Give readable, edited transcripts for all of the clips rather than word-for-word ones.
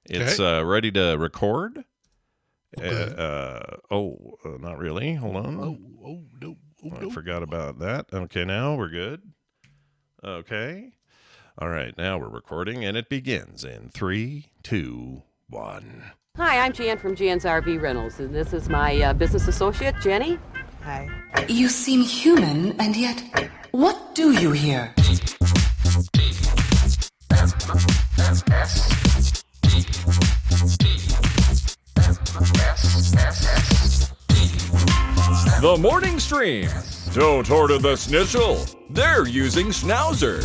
It's ready to record. Not really. Hold on. No. I forgot about that. Okay, now we're good. Okay. All right, now we're recording, and it begins in 3, 2, 1. Hi, I'm Jan from Jan's RV Rentals, and this is my business associate, Jenny. Hi. You seem human, and yet, what do you here? The Morning Stream. Don't order the schnitzel. They're using schnauzer.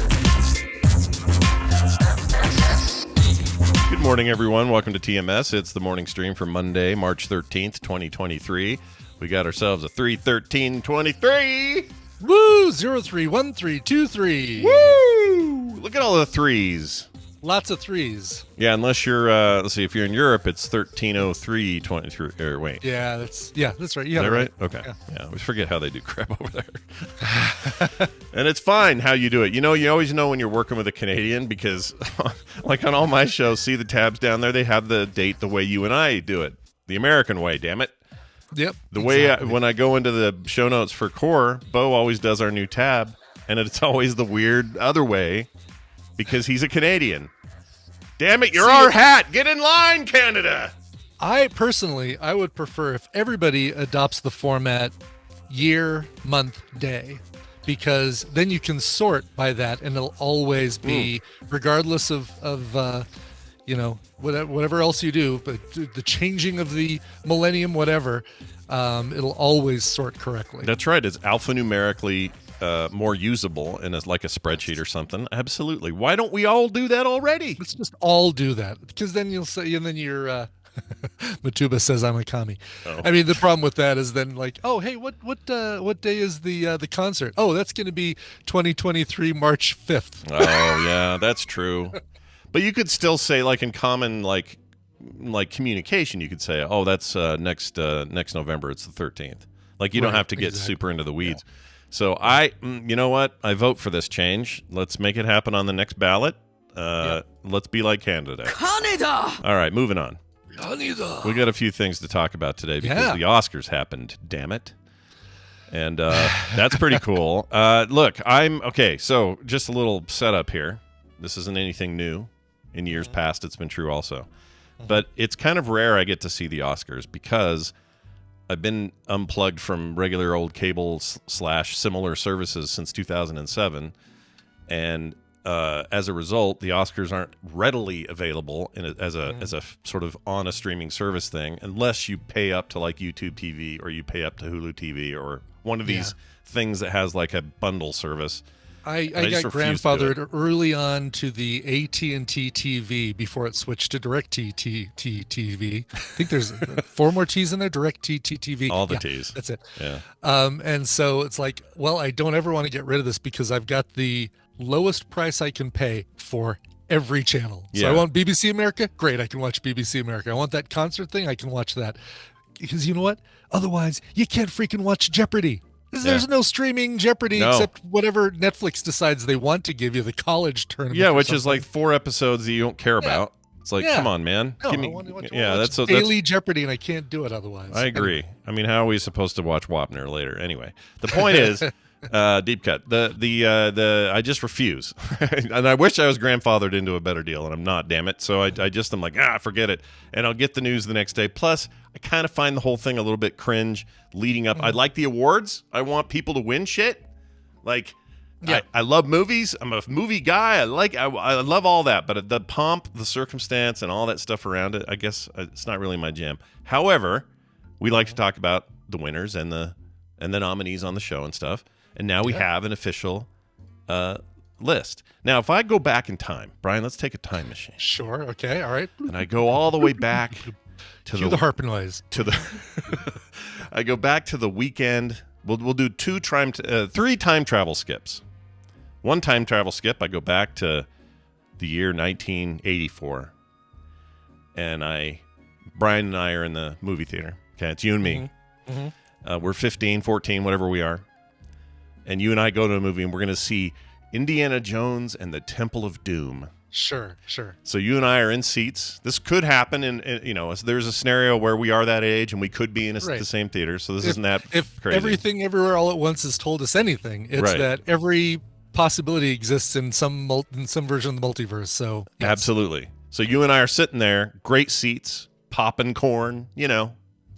Good morning, everyone. Welcome to TMS. It's the morning stream for Monday, March 13th, 2023. We got ourselves a 31323. Woo! 031323. Woo! Look at all the threes. Lots of threes. Yeah, unless you're, let's see, if you're in Europe, it's 130323. Or wait. Yeah, that's right. Is that right? Okay. Yeah, we forget how they do crap over there. And it's fine how you do it. You know, you always know when you're working with a Canadian because, like on all my shows, see the tabs down there? They have the date the way you and I do it. The American way, damn it. Yep. The way when I go into the show notes for Core, Bo always does our new tab, and it's always the weird other way because he's a Canadian. Damn it, you're our hat. Get in line, Canada. I would prefer if everybody adopts the format year, month, day, because then you can sort by that, and it'll always be, regardless of whatever else you do, but the changing of the millennium, whatever, it'll always sort correctly. That's right. It's alphanumerically more usable in like a spreadsheet or something. Absolutely. Why don't we all do that already? Let's just all do that, because then you'll say, and then you're Matuba says I'm a commie. Oh. I mean, the problem with that is then like, oh, hey, what day is the concert? Oh, that's going to be 2023 March 5th. Oh yeah, that's true. But you could still say, like in common like communication, you could say, oh, that's next November. It's the 13th. Like you don't have to get super into the weeds. Yeah. So you know what? I vote for this change. Let's make it happen on the next ballot. Let's be like Canada. Canada! All right, moving on. Canada. We got a few things to talk about today because the Oscars happened, damn it. And that's pretty cool. Look, so just a little setup here. This isn't anything new. In years past, it's been true also. But it's kind of rare I get to see the Oscars because I've been unplugged from regular old cable / similar services since 2007. And as a result, the Oscars aren't readily available as a sort of on a streaming service thing unless you pay up to like YouTube TV or you pay up to Hulu TV or one of these things that has like a bundle service. I got grandfathered early on to the AT&T TV before it switched to DirecTV TV. I think there's 4 more T's in there. DirecTV TV. All the T's. That's it. Yeah. And so it's like, well, I don't ever want to get rid of this because I've got the lowest price I can pay for every channel. So I want BBC America. Great, I can watch BBC America. I want that concert thing. I can watch that. Because you know what? Otherwise, you can't freaking watch Jeopardy. There's no streaming Jeopardy except whatever Netflix decides they want to give you, the college tournament. Yeah, which is like 4 episodes that you don't care about. It's like, come on, man. No, Give me, I want to watch that's daily Jeopardy, and I can't do it otherwise. I agree. I mean, how are we supposed to watch Wapner later? Anyway, the point is, deep cut. I just refuse, and I wish I was grandfathered into a better deal, and I'm not. Damn it! So I'm like, forget it, and I'll get the news the next day. Plus, I kind of find the whole thing a little bit cringe leading up. I like the awards. I want people to win shit. Like, I love movies. I'm a movie guy. I love all that. But the pomp, the circumstance, and all that stuff around it, I guess it's not really my jam. However, we like to talk about the winners and the nominees on the show and stuff. And now we have an official list. Now, if I go back in time, Brian, let's take a time machine. Sure. Okay. All right. And I go all the way back to the harp noise. I go back to the weekend. We'll do 3 time travel skips. 1 time travel skip. I go back to the year 1984, and Brian and I are in the movie theater. Okay, it's you and me. We're 15, 14, whatever we are, and you and I go to a movie, and we're going to see Indiana Jones and the Temple of Doom. Sure. So you and I are in seats. This could happen, and there's a scenario where we are that age and we could be in the same theater. So this isn't that if crazy. Everything Everywhere All at Once has told us anything, it's that every possibility exists in some version of the multiverse. So yes. Absolutely. So you and I are sitting there, great seats, popping corn,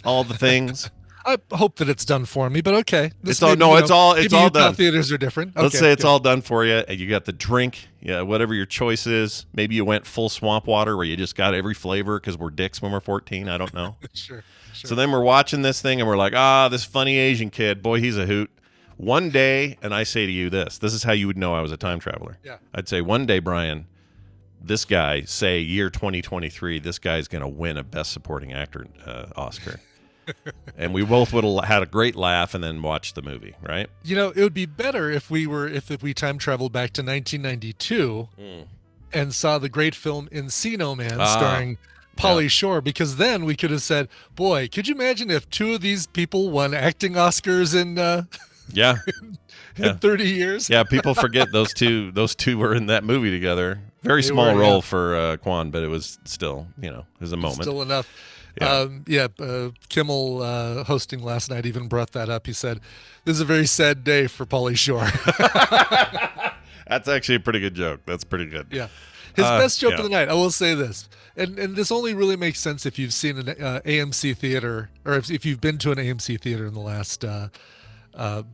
all the things. I hope that it's done for me, but okay. It's all done. Theaters are different. Let's say it's all done for you. You got the drink, whatever your choice is. Maybe you went full swamp water where you just got every flavor because we're dicks when we're 14. I don't know. Sure. So then we're watching this thing and we're like, this funny Asian kid, boy, he's a hoot. One day, and I say to you this is how you would know I was a time traveler. Yeah. I'd say one day, Brian, this guy, say year 2023, this guy's going to win a Best Supporting Actor Oscar. And we both would have had a great laugh and then watched the movie, right? It would be better if we time traveled back to 1992 and saw the great film Encino Man starring Pauly Shore, because then we could have said, boy, could you imagine if two of these people won acting Oscars in 30 years? Yeah, people forget those two were in that movie together. Very small role for Quan, but it was still, it was a moment. Still enough. Kimmel hosting last night even brought that up. He said, this is a very sad day for Pauly Shore. That's actually a pretty good joke. That's pretty good. Yeah. His best joke of the night, I will say this, and this only really makes sense if you've seen an AMC theater, or if you've been to an AMC theater in the last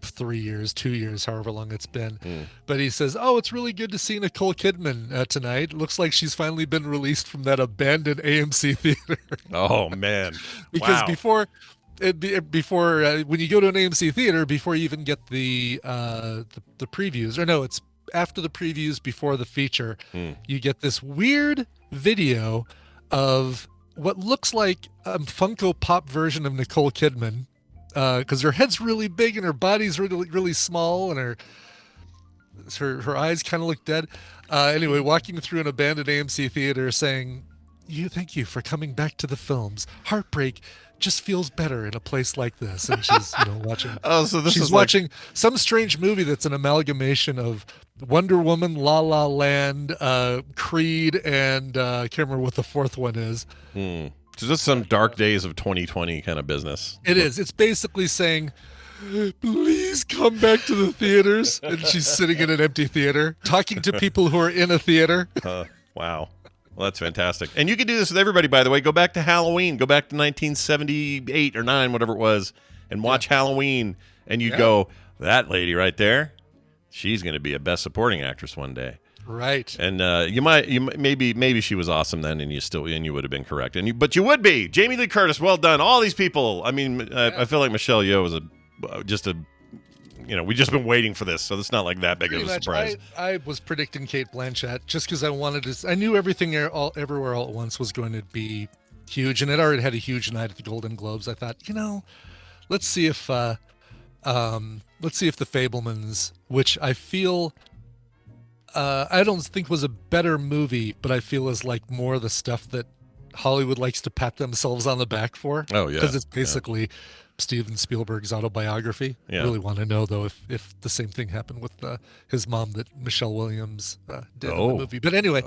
3 years, 2 years, however long it's been. But he says, it's really good to see Nicole Kidman tonight. Looks like she's finally been released from that abandoned AMC theater. Oh, man. Because before when you go to an AMC theater, before you even get the previews, or no, it's after the previews, before the feature, you get this weird video of what looks like a Funko Pop version of Nicole Kidman, because her head's really big and her body's really, really small, and her eyes kind of look dead. Anyway, walking through an abandoned AMC theater saying, thank you for coming back to the films. Heartbreak just feels better in a place like this. And she's watching. She's watching some strange movie that's an amalgamation of Wonder Woman, La La Land, Creed, and I can't remember what the fourth one is. So just some dark days of 2020 kind of business. It is. It's basically saying, please come back to the theaters. And she's sitting in an empty theater, talking to people who are in a theater. Wow. Well, that's fantastic. And you can do this with everybody, by the way. Go back to Halloween. Go back to 1978 or 9, whatever it was, and watch Halloween. And you go, that lady right there, she's going to be a Best Supporting Actress one day. Right. And maybe she was awesome then, and you would have been correct. But you would be. Jamie Lee Curtis, well done. All these people. I mean, I feel like Michelle Yeoh was we just been waiting for this, so it's not like that big of a surprise. I was predicting Cate Blanchett just because I knew Everything Everywhere All at Once was going to be huge, and it already had a huge night at the Golden Globes. I thought, let's see if The Fabelmans, which I feel I don't think was a better movie, but I feel is like more the stuff that Hollywood likes to pat themselves on the back for. Oh yeah, because it's basically Steven Spielberg's autobiography. I really want to know though if the same thing happened with his mom that Michelle Williams did in the movie. But anyway,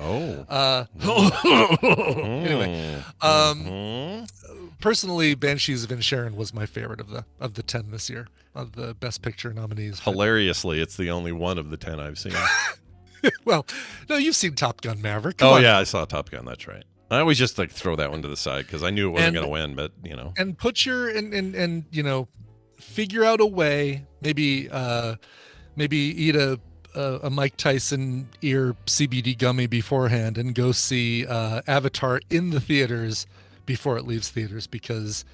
personally, Banshees of Inisherin was my favorite of the 10 this year, of the Best Picture nominees. Hilariously, it's the only one of the 10 I've seen. Well, no, you've seen Top Gun Maverick. Come on. Yeah, I saw Top Gun. That's right. I always just throw that one to the side because I knew it wasn't going to win, but And put your and figure out a way. Maybe eat a Mike Tyson ear CBD gummy beforehand and go see Avatar in the theaters before it leaves theaters, because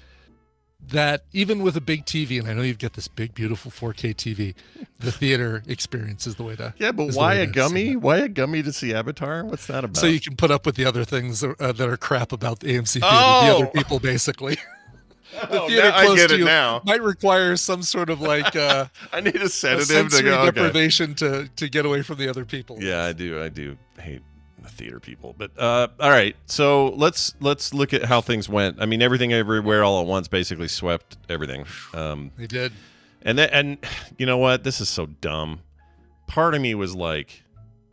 that, even with a big TV, and I know you've got this big, beautiful 4K TV, the theater experience is the way to. Yeah, but why a gummy? Why a gummy to see Avatar? What's that about? So you can put up with the other things that are crap about the AMC theater, the other people, basically. The theater close I get to it you now. Might require some sort of I need a sedative to go. Deprivation to get away from the other people. Yeah, I do hate the theater people. But all right, so let's look at how things went. I mean, Everything Everywhere All at Once basically swept everything. They did. And you know what? This is so dumb. Part of me was like,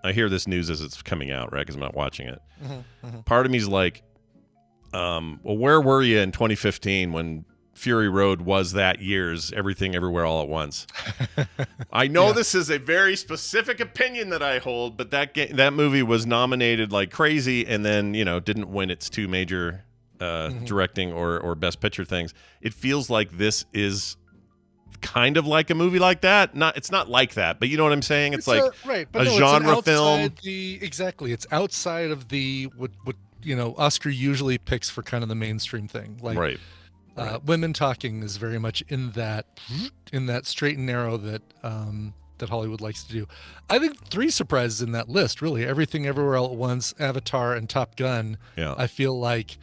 I hear this news as it's coming out, right? Because I'm not watching it. Part of me's like, well, where were you in 2015 when Fury Road was that year's Everything Everywhere All at Once? I know this is a very specific opinion that I hold, but that movie was nominated like crazy and then, didn't win its 2 major directing or Best Picture things. It feels like this is kind of like a movie like that. It's not like that, but you know what I'm saying? It's like a genre film. Exactly. It's outside of the what Oscar usually picks for kind of the mainstream thing. Like right. Women Talking is very much in that straight and narrow that Hollywood likes to do. I think 3 surprises in that list, really. Everything Everywhere All at Once, Avatar, and Top Gun. Yeah. I feel like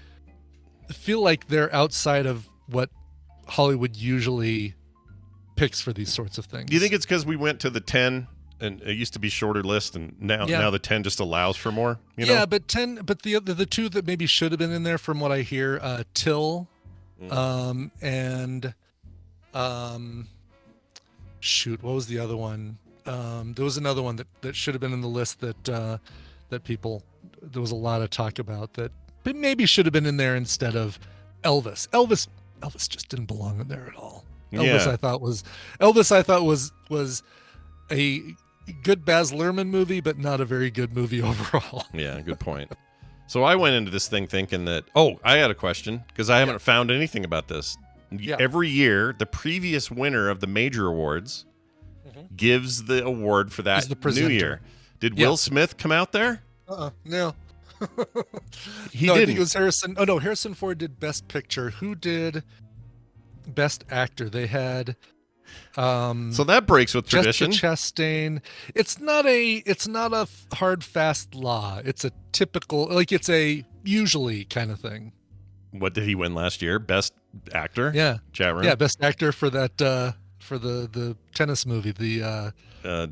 they're outside of what Hollywood usually picks for these sorts of things. Do you think it's because we went to the 10 and it used to be shorter list and now the 10 just allows for more? But the 2 that maybe should have been in there from what I hear, Till, and shoot, what was the other one? There was another one that should have been in the list that there was a lot of talk about that maybe should have been in there instead of Elvis. Elvis just didn't belong in there at all. Elvis I thought was a good Baz Luhrmann movie, but not a very good movie overall. Yeah, good point. So I went into this thing thinking that, I had a question because I haven't found anything about this. Yeah. Every year, the previous winner of the major awards gives the award for that new year. Did Will Smith come out there? No. He didn't. I think it was Harrison. Oh no, Harrison Ford did Best Picture. Who did Best Actor? They had so that breaks with tradition. Jessica Chastain. It's not a hard fast law. It's a typical, like it's a usually kind of thing. What did he win last year? Best Actor? Yeah. Chat room? Yeah, Best Actor for that for the tennis movie, the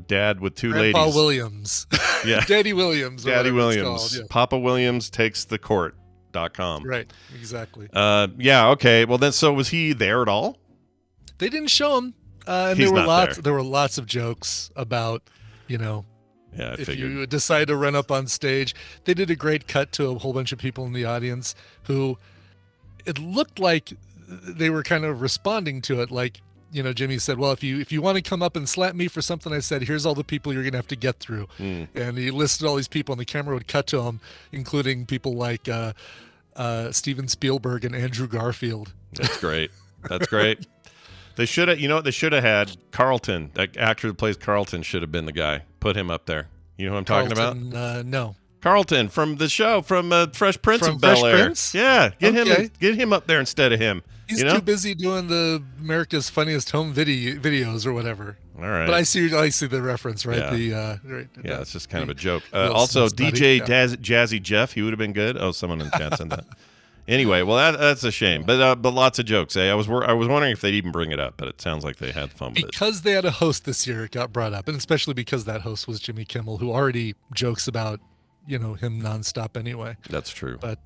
Dad with 2 Grandpa ladies. Williams. Yeah. Daddy Williams. Daddy Williams. Yeah. Papa Williams takes the court.com. Right, exactly. Yeah, okay. Well then, so was he there at all? They didn't show him. And He's not there were lots of jokes about, if figured. you decide to run up on stage. They did a great cut to a whole bunch of people in the audience who it looked like they were kind of responding to it. Like, Jimmy said, well, if you want to come up and slap me for something I said, here's all the people you're going to have to get through. And he listed all these people and the camera would cut to them, including people like Steven Spielberg and Andrew Garfield. That's great. That's great. They should have, they should have had Carlton. That actor that plays Carlton should have been the guy. Put him up there. You know who I'm talking about? No. Carlton from the show, from Fresh Prince of Bel-Air. Prince? Yeah, get him up there instead of him. He's too busy doing the America's Funniest Home videos or whatever. All right. But I see the reference, right? Yeah, it's just kind of a joke. Also, DJ Jazzy Jeff, he would have been good. Oh, someone in the chat said that. Anyway, well, that's a shame. But lots of jokes. I was wondering if they'd even bring it up, but it sounds like they had fun with it. Because they had a host this year, it got brought up, and especially because that host was Jimmy Kimmel, who already jokes about him nonstop anyway. That's true. But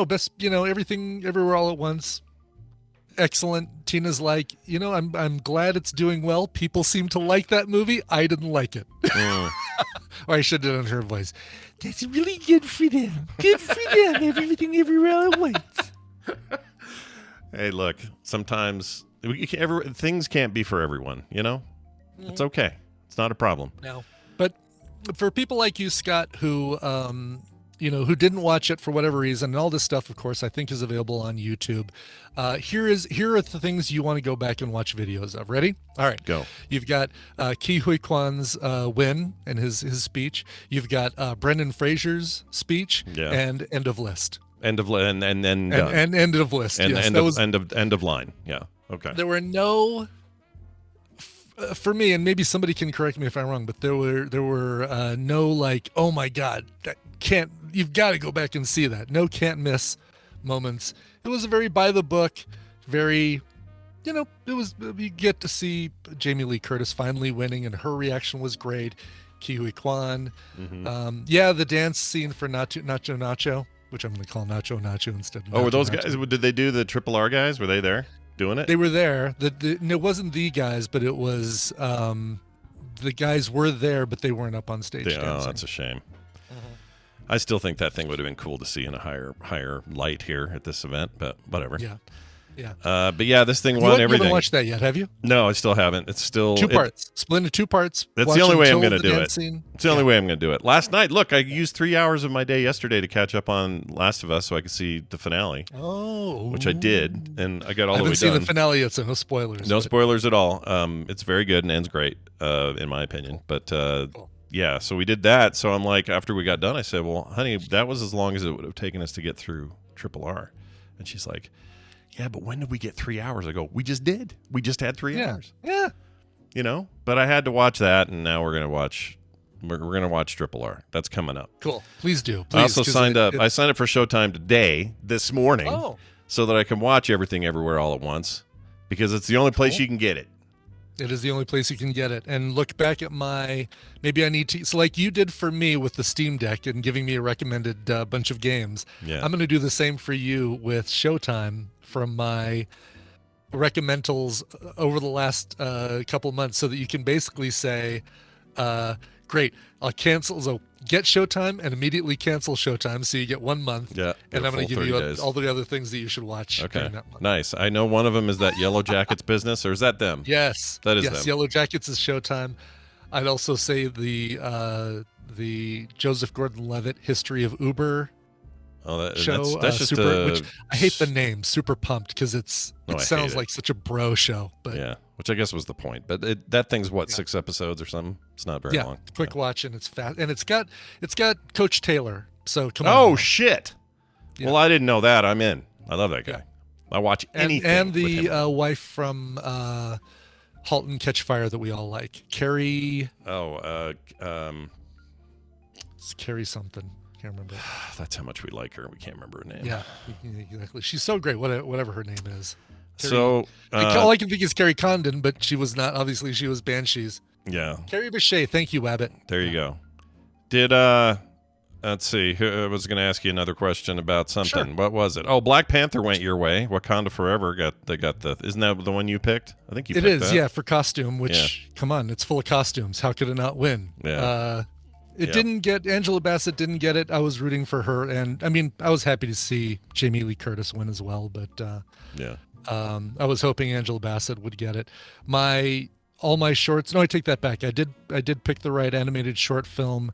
best, Everything Everywhere All at Once. Excellent. Tina's like, I'm glad it's doing well. People seem to like that movie. I didn't like it. Or I should have done her voice. That's really good for them. Good for them. Everything Everywhere All at Once. Hey, look, sometimes things can't be for everyone, It's okay. It's not a problem. No. But for people like you, Scott, who who didn't watch it for whatever reason, and all this stuff, of course, I think is available on YouTube. Here are the things you want to go back and watch videos of. Ready? All right, go. You've got Ke Huy Quan's win and his speech. You've got Brendan Fraser's speech and end of list. End of and then and end of list. And yes, end of line. Yeah. Okay. There were no. For me, and maybe somebody can correct me if I'm wrong, but there were no like, oh my God, you've got to go back and see that. No can't miss moments. It was a very by the book, very, you get to see Jamie Lee Curtis finally winning, and her reaction was great. Ke Huy Quan. Mm-hmm. The dance scene for Nacho, which I'm going to call Nacho instead of Nacho. Were those guys, did they do the Triple R guys? Were they there doing it? They were there. It wasn't the guys, but it was the guys were there, but they weren't up on stage dancing. Oh, that's a shame. I still think that thing would have been cool to see in a higher light here at this event, but whatever. Yeah. Yeah. But yeah, this thing won everything. You haven't watched that yet, have you? No, I still haven't. It's still 2 parts. Split into 2 parts. That's the only way I'm going to do it. Scene. It's the only way I'm going to do it. Last night, look, I used 3 hours of my day yesterday to catch up on Last of Us so I could see the finale. Oh. Which I did, and I got all the way done. I haven't seen the finale yet, so no spoilers. No spoilers at all. It's very good and ends great, in my opinion. But cool. yeah, so we did that. So I'm like, after we got done, I said, well, honey, that was as long as it would have taken us to get through Triple R. And she's like, yeah, but when did we get 3 hours? I go, we just did. We just had 3 hours. Yeah. You know, but I had to watch that, and now we're gonna watch Triple R. That's coming up. Cool. Please do. Please, I also signed up. I signed up for Showtime this morning, so that I can watch Everything Everywhere All at Once, because it's the only place you can get it. It is the only place you can get it. And look back at maybe I need to, so like you did for me with the Steam Deck and giving me a recommended bunch of games. Yeah. I'm going to do the same for you with Showtime from my recommendals over the last couple months, so that you can basically say, great, I'll cancel. So get Showtime and immediately cancel Showtime, so you get 1 month. Yeah. And I'm going to give you days. all the other things that you should watch. Okay. During that month. Nice. I know one of them is that Yellow Jackets business, or is that them? Yes. That is them. Yellow Jackets is Showtime. I'd also say the Joseph Gordon-Levitt History of Uber show. That's just which I hate the name, Super Pumped, because it sounds like such a bro show. But yeah, which I guess was the point. But that thing's 6 episodes or something. It's not very long. Quick watch, and it's fast, and it's got Coach Taylor. So come on. Oh shit! Yeah. Well, I didn't know that. I'm in. I love that guy. Yeah. I watch anything. And the wife from *Halt and Catch Fire* that we all like, Carrie. It's Carrie something. Can't remember. That's how much we like her. We can't remember her name. Yeah, exactly. She's so great. Whatever her name is. Carrie, so all I can think is Carrie Condon, but she was not. Obviously, she was Banshees. Yeah. Carrie Bechet. Thank you, Wabbit. There you go. Did let's see. I was going to ask you another question about something. Sure. What was it? Oh, Black Panther went your way. Wakanda Forever got the. Isn't that the one you picked? I think you. Picked is. That. Yeah, for costume. Which come on, it's full of costumes. How could it not win? Yeah. It didn't get Angela Bassett. Didn't get it. I was rooting for her, and I mean, I was happy to see Jamie Lee Curtis win as well. But I was hoping Angela Bassett would get it. All my shorts. No, I take that back. I did pick the right animated short film,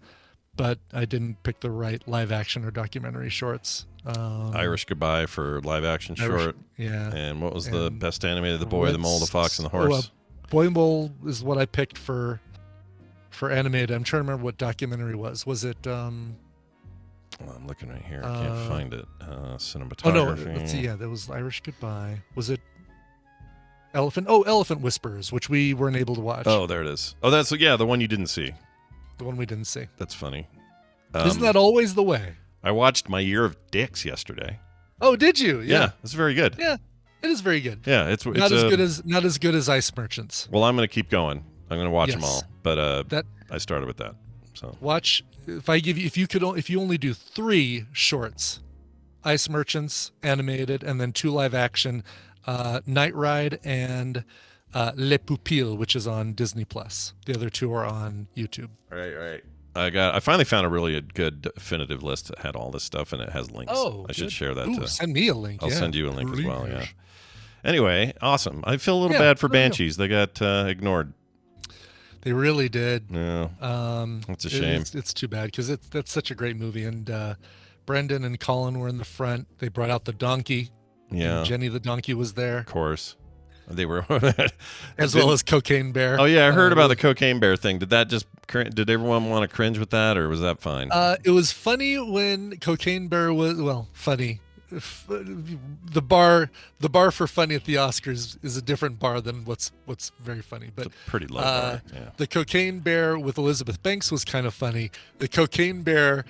but I didn't pick the right live action or documentary shorts. Irish Goodbye for live action short. Yeah. And what was the best animated? The Boy, the Mole, the Fox, and the Horse. Boy and Mole is what I picked for animated. I'm trying to remember what documentary was. Was it? I'm looking right here. I can't find it. Cinematography. Oh no, let's see. Yeah, that was Irish Goodbye. Was it Elephant Whispers, which we weren't able to watch. Oh, there it is. Oh, that's the one you didn't see. The one we didn't see. That's funny. Isn't that always the way? I watched My Year of Dicks yesterday. Oh, did you? Yeah, it's very good. Yeah, it is very good. Yeah, it's not as good as Ice Merchants. Well, I'm going to keep going. I'm going to watch them all, but I started with that. So watch. If you only do 3 shorts, Ice Merchants animated, and then 2 live action, Night Ride and Les Pupilles, which is on Disney Plus. The other 2 are on YouTube. Right. I finally found a really good definitive list that had all this stuff, and it has links. Oh, I should share that. Ooh, send me a link. I'll send you a link as well. Yeah. Anyway, awesome. I feel a little bad for Banshees. They got ignored. They really did. Yeah. It's a shame. It's too bad because that's such a great movie. And Brendan and Colin were in the front. They brought out the donkey. Yeah. Jenny the donkey was there. Of course. They were as well as Cocaine Bear. Oh yeah, I heard about the Cocaine Bear thing. Did did everyone want to cringe with that, or was that fine? It was funny when Cocaine Bear was funny. The bar for funny at the Oscars is a different bar than what's very funny. But it's a pretty low bar. Yeah. The Cocaine Bear with Elizabeth Banks was kind of funny. The Cocaine Bear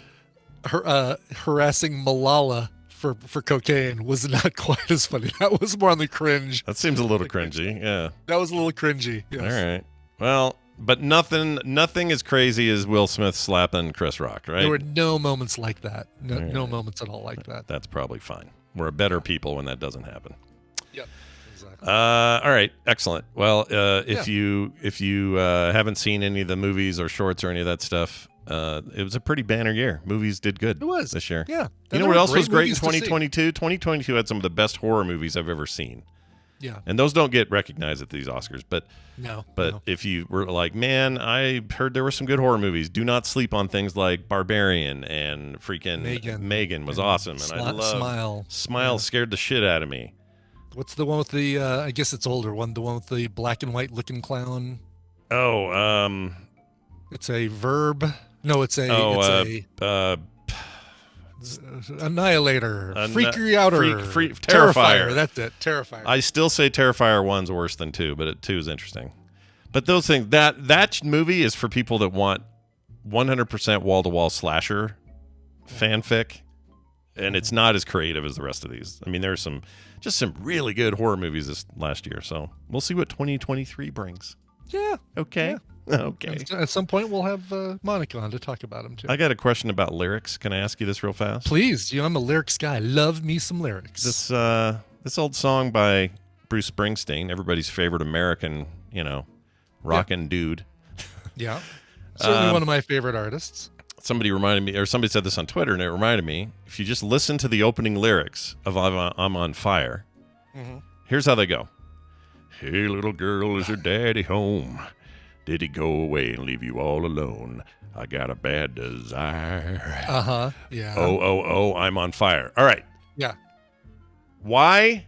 harassing Malala for cocaine was not quite as funny. That was more on the cringe. That seems a little cringy. Yeah. That was a little cringy. Yes. All right. Well, but nothing as crazy as Will Smith slapping Chris Rock, right? There were no moments like that. No moments at all like that. That's probably fine. We're a better people when that doesn't happen. Yep. Exactly. All right, excellent. Well, if you haven't seen any of the movies or shorts or any of that stuff, it was a pretty banner year. Movies did good. It was this year. Yeah. You know what else was great in 2022? 2022 had some of the best horror movies I've ever seen. Yeah. And those don't get recognized at these Oscars, but no. If you were like, man, I heard there were some good horror movies. Do not sleep on things like Barbarian and freaking Megan was awesome, and I love Smile scared the shit out of me. What's the one with the? I guess it's older one. The one with the black and white looking clown. Oh, it's a verb. No, it's a. Annihilator, Freaky-outer, Terrifier. That's it, Terrifier. I still say Terrifier 1's worse than 2, but 2 is interesting. But those things, that movie is for people that want 100% wall-to-wall slasher fanfic, and it's not as creative as the rest of these. I mean, there's some really good horror movies this last year, so we'll see what 2023 brings. Yeah. Okay. Yeah. Okay. At some point, we'll have Monica on to talk about them, too. I got a question about lyrics. Can I ask you this real fast? Please. I'm a lyrics guy. Love me some lyrics. This old song by Bruce Springsteen, everybody's favorite American, rockin' dude. Yeah. Certainly one of my favorite artists. Somebody reminded me, or somebody said this on Twitter, and it reminded me, if you just listen to the opening lyrics of I'm on Fire, here's how they go. Hey, little girl, is your daddy home? Did he go away and leave you all alone? I got a bad desire. Yeah. Oh, I'm on fire. All right. Yeah. Why,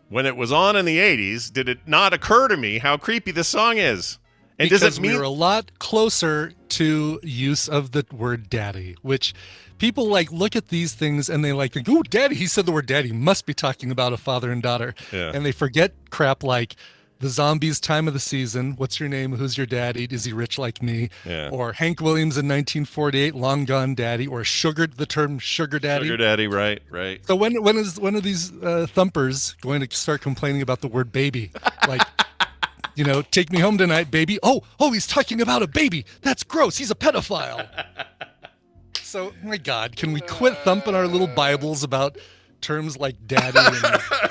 when it was on in the 80s, did it not occur to me how creepy this song is? And because does it mean we're a lot closer to use of the word daddy, which people look at these things and they think, oh, daddy, he said the word daddy, must be talking about a father and daughter. Yeah. And they forget crap like the zombies' time of the season. What's your name? Who's your daddy? Is he rich like me? Yeah. Or Hank Williams in 1948, Long Gone Daddy, or the term sugar daddy. Sugar daddy, right. So when are these thumpers going to start complaining about the word baby? Take me home tonight, baby. Oh, he's talking about a baby. That's gross. He's a pedophile. So, my God, can we quit thumping our little Bibles about terms like daddy and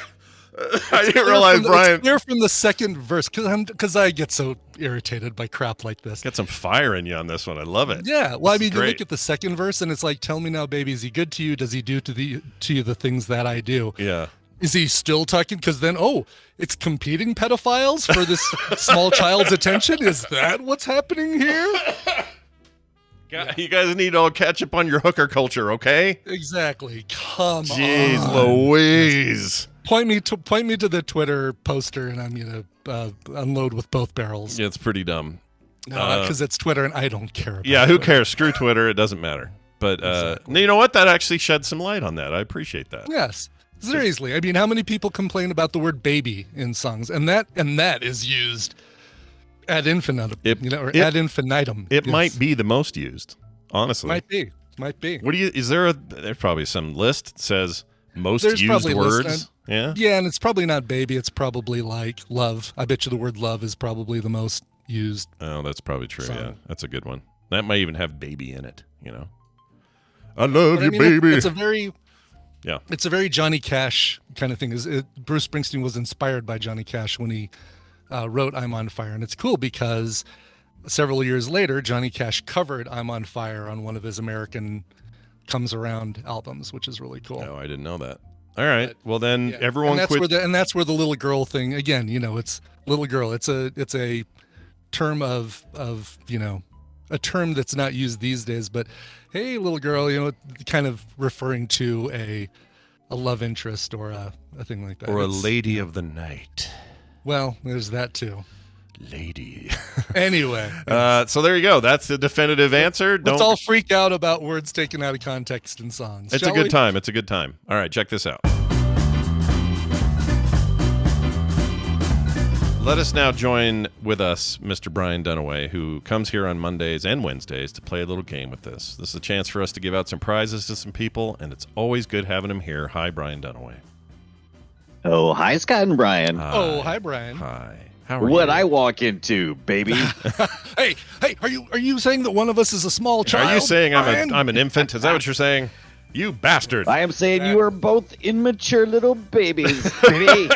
I didn't realize, Brian. It's clear from the second verse because I get so irritated by crap like this. Got some fire in you on this one. I love it. Yeah. Well, you look at the second verse and it's like, tell me now, baby, is he good to you? Does he do to you the things that I do? Yeah. Is he still talking? Because then, it's competing pedophiles for this small child's attention? Is that what's happening here? You guys need to all catch up on your hooker culture, okay? Exactly. Come Jeez on. Louise. Point me to the Twitter poster, and I'm gonna unload with both barrels. Yeah, it's pretty dumb. No, because it's Twitter, and I don't care. About who Twitter. cares? Screw Twitter. It doesn't matter. But exactly. You know what? That actually shed some light on that. I appreciate that. Yes, seriously. I mean, how many people complain about the word "baby" in songs, and that is used ad infinitum, ad infinitum. It might be the most used. Honestly, might be. What do you? Is there's probably some list that says most There's used words? Yeah, and it's probably not baby. It's probably like love. I bet you the word love is probably the most used. Oh, that's probably true. Song. Yeah, that's a good one. That might even have baby in it. I love you, baby. It's a very Johnny Cash kind of thing. Bruce Springsteen was inspired by Johnny Cash when he wrote "I'm on Fire," and it's cool because several years later, Johnny Cash covered "I'm on Fire" on one of his American Comes Around albums, which is really cool. Oh, I didn't know that. All right. Well, then everyone quit. And that's where the little girl thing again. It's little girl. It's a term of a term that's not used these days. But hey, little girl, kind of referring to a love interest or a thing like that, or a lady of the night. Well, there's that too. Lady. Anyway. So there you go. That's the definitive answer. Let's all freak out about words taken out of context in songs. It's a good time. It's a good time. All right, check this out. Let us now join with us Mr. Brian Dunaway, who comes here on Mondays and Wednesdays to play a little game with us. This is a chance for us to give out some prizes to some people, and it's always good having him here. Hi, Brian Dunaway. Oh, hi, Scott and Brian. Hi. Hi, Brian. Hi. How are what you? I walk into, baby. Hey, are you saying that one of us is a small child? Are you saying Brian? I'm an infant? Is that what you're saying? You bastard. I am saying you are both immature little babies, baby.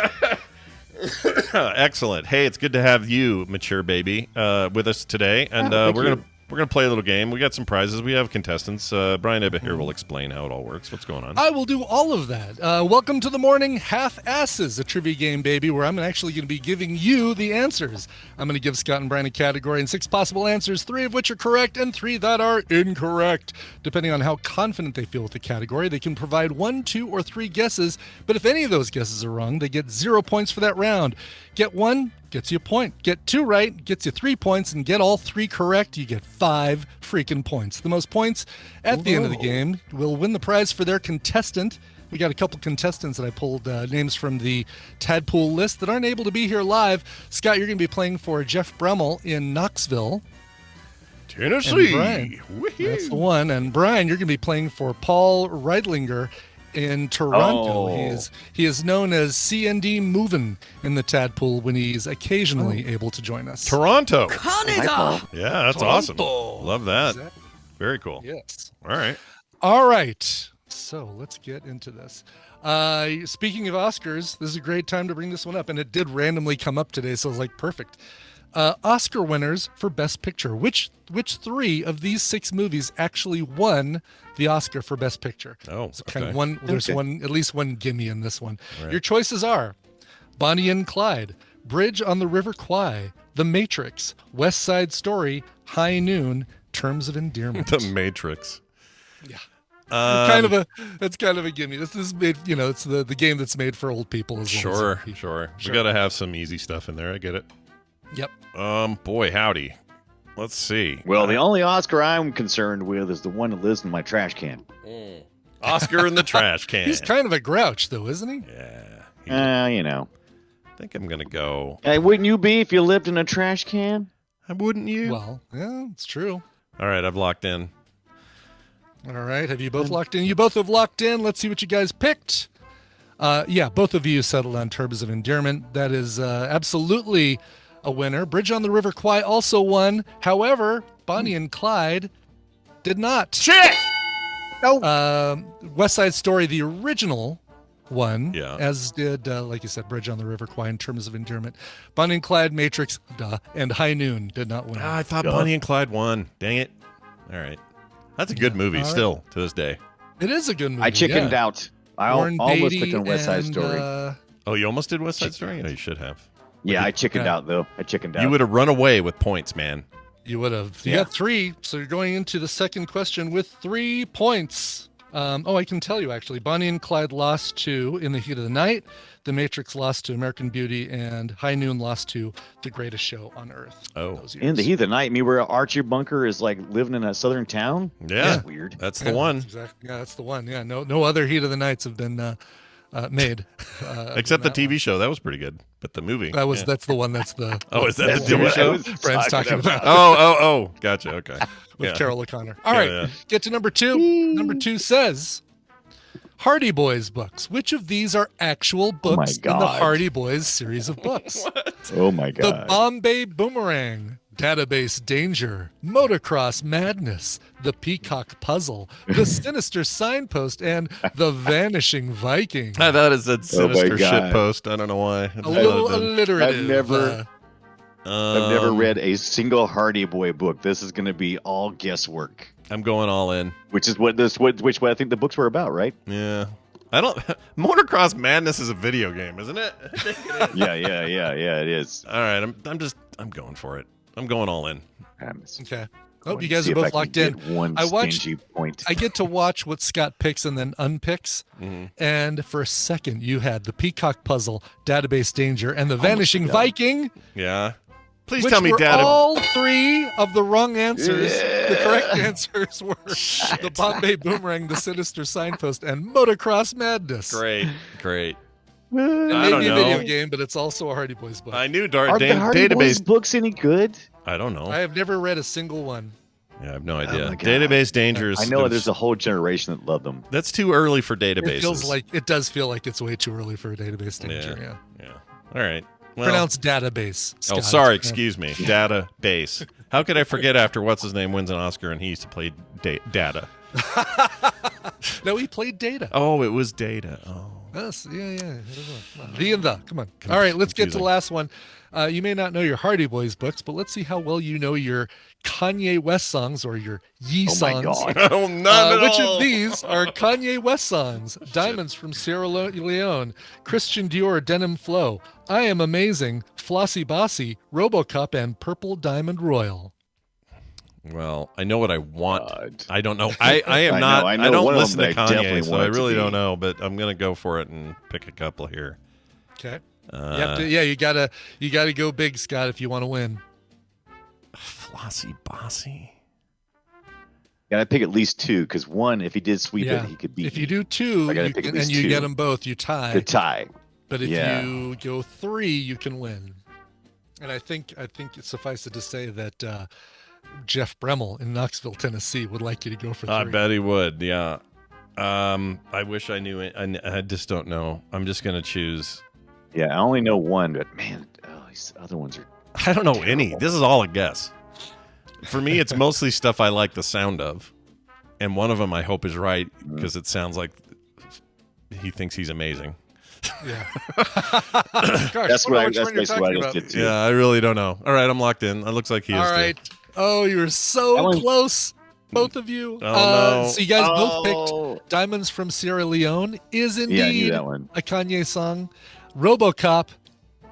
Excellent. Hey, it's good to have you, mature baby, with us today, and we're gonna play a little game. We got some prizes. We have contestants. Brian Ebbett here will explain how it all works. What's going on? I will do all of that. Welcome to the morning half-asses, a trivia game, baby, where I'm actually going to be giving you the answers. I'm going to give Scott and Brian a category and 6 possible answers, 3 of which are correct and 3 that are incorrect. Depending on how confident they feel with the category, they can provide 1, 2, or 3 guesses, but if any of those guesses are wrong, they get 0 points for that round. Get 1, gets you a point. Get 2 right, gets you 3 points, and get all 3 correct, you get 5 freaking points. The most points at the end of the game will win the prize for their contestant. We got a couple contestants that I pulled names from the Tadpool list that aren't able to be here live. Scott, you're going to be playing for Jeff Brummel in Knoxville, Tennessee. Brian, that's the one. And Brian, you're going to be playing for Paul Reidlinger in Toronto. He is known as CND Movin' in the Tadpool when he's occasionally able to join us. Toronto. Canada. Yeah, that's awesome. Love that. Exactly. Very cool. Yes. All right. So let's get into this. Speaking of Oscars, this is a great time to bring this one up, and it did randomly come up today, so I was like, perfect. Oscar winners for Best Picture. Which 3 of these 6 movies actually won the Oscar for Best Picture? Oh, so kind of one. There's one, at least one gimme in this one. Right. Your choices are Bonnie and Clyde, Bridge on the River Kwai, The Matrix, West Side Story, High Noon, Terms of Endearment. The Matrix. Yeah. That's kind of a gimme. This is made, it's the game that's made for old people. Sure. We got to have some easy stuff in there. I get it. Yep. Boy, howdy. Let's see. Well, the only Oscar I'm concerned with is the one that lives in my trash can. Oscar in the trash can. He's kind of a grouch, though, isn't he? Yeah. I think I'm gonna go. Hey, wouldn't you be if you lived in a trash can? Wouldn't you? Well, yeah, it's true. All right, I've locked in. All right, have you both locked in? You both have locked in. Let's see what you guys picked. Yeah, both of you settled on Terms of Endearment. That is absolutely a winner. Bridge on the River Kwai also won. However, Bonnie and Clyde did not. Shit! No. West Side Story, the original one, yeah, as did, like you said, Bridge on the River Kwai in Terms of Endearment. Bonnie and Clyde, Matrix, and High Noon did not win. I thought Bonnie and Clyde won. Dang it. All right. That's a good movie still to this day. It is a good movie. I chickened out. I almost picked on West Side Story. Oh, you almost did West Side Story? No, you should have. Yeah, I chickened out, though. You would have run away with points, man. You would have. You got 3, so you're going into the second question with 3 points. I can tell you, actually. Bonnie and Clyde lost to In the Heat of the Night. The Matrix lost to American Beauty, and High Noon lost to The Greatest Show on Earth. Oh. In the Heat of the Night, where Archie Bunker is like living in a southern town? Yeah. That's weird. That's the one. Exactly. Yeah, that's the one. Yeah, no other Heat of the Nights have been made. Except the TV show. That was pretty good. But the movie. That's the one that's the... Oh, is that the TV show? Brian's talking about. Oh. Gotcha. Okay. With Carol O'Connor. All right. Get to number 2. Number 2 says... Hardy Boys books. Which of these are actual books in the Hardy Boys series of books? What? Oh my God. The Bombay Boomerang, Database Danger, Motocross Madness, The Peacock Puzzle, The Sinister Signpost, and The Vanishing Viking. That is a sinister shitpost. I don't know why. A little alliterative. I've never read a single Hardy Boy book. This is going to be all guesswork. I'm going all in. Which is what I think the books were about, right? Yeah. Motocross Madness is a video game, isn't it? Yeah, it is. All right, I'm going for it. I'm going all in. Okay. Oh, you guys are both locked in. I get to watch what Scott picks and then unpicks. Mm-hmm. And for a second, you had The Peacock Puzzle, Database Danger, and The Vanishing Viking. Yeah. Please tell me all 3 of the wrong answers. Yeah. The correct answers were The Bombay Boomerang, The Sinister Signpost, and Motocross Madness. Great. It may be a video game, but it's also a Hardy Boys book. I knew Are the Hardy Boys books any good? I don't know. I have never read a single one. Yeah, I have no idea. Database Danger. I know there's a whole generation that love them. That's too early for databases. It does feel like it's way too early for a Database Danger. Yeah. All right. Well, pronounced database. Scott. Oh, sorry. Excuse me. Database. How could I forget after what's his name wins an Oscar and he used to play Data? No, he played Data. Oh, it was Data. Oh. Yes, yeah. Come on. The and the. Come on. All right, let's get to the last one. You may not know your Hardy Boys books, but let's see how well you know your Kanye West songs or your Yee songs. My God. Oh, none at Which all. of these are Kanye West songs? Diamonds from Sierra Leone, Christian Dior Denim Flow, I Am Amazing, Flossy Bossy, RoboCop, and Purple Diamond Royal. Well, I know what I want. God. I don't know. I am I not. know. I I know don't one of listen them to I definitely Kanye, so want I it to really be. don't know. But I'm gonna go for it and pick a couple here. Okay. You gotta go big, Scott, if you want to win. Flossy Bossy. Gotta pick at least two, because one, if he did sweep Yeah. it, he could beat If me. you do two, I gotta you pick at can, and least you two. get them both, you tie. The tie. But if Yeah. you go three, you can win. And I think it's suffice it to say that Jeff Bremmel in Knoxville, Tennessee, would like you to go for three. I bet he would. Yeah. I wish I knew it. I just don't know. I'm just gonna choose. Yeah, I only know one, but man, these other ones are. I don't know any. This is all a guess. For me, it's mostly stuff I like the sound of, and one of them I hope is right because it sounds like he thinks he's amazing. Yeah. That's basically what I just did too. Yeah, I really don't know. All right, I'm locked in. It looks like he is. All too. right. Oh, you were so That one- close, both of you. Oh, no. So you guys both Oh. picked Diamonds from Sierra Leone is Yeah, I knew indeed that one. a Kanye song. RoboCop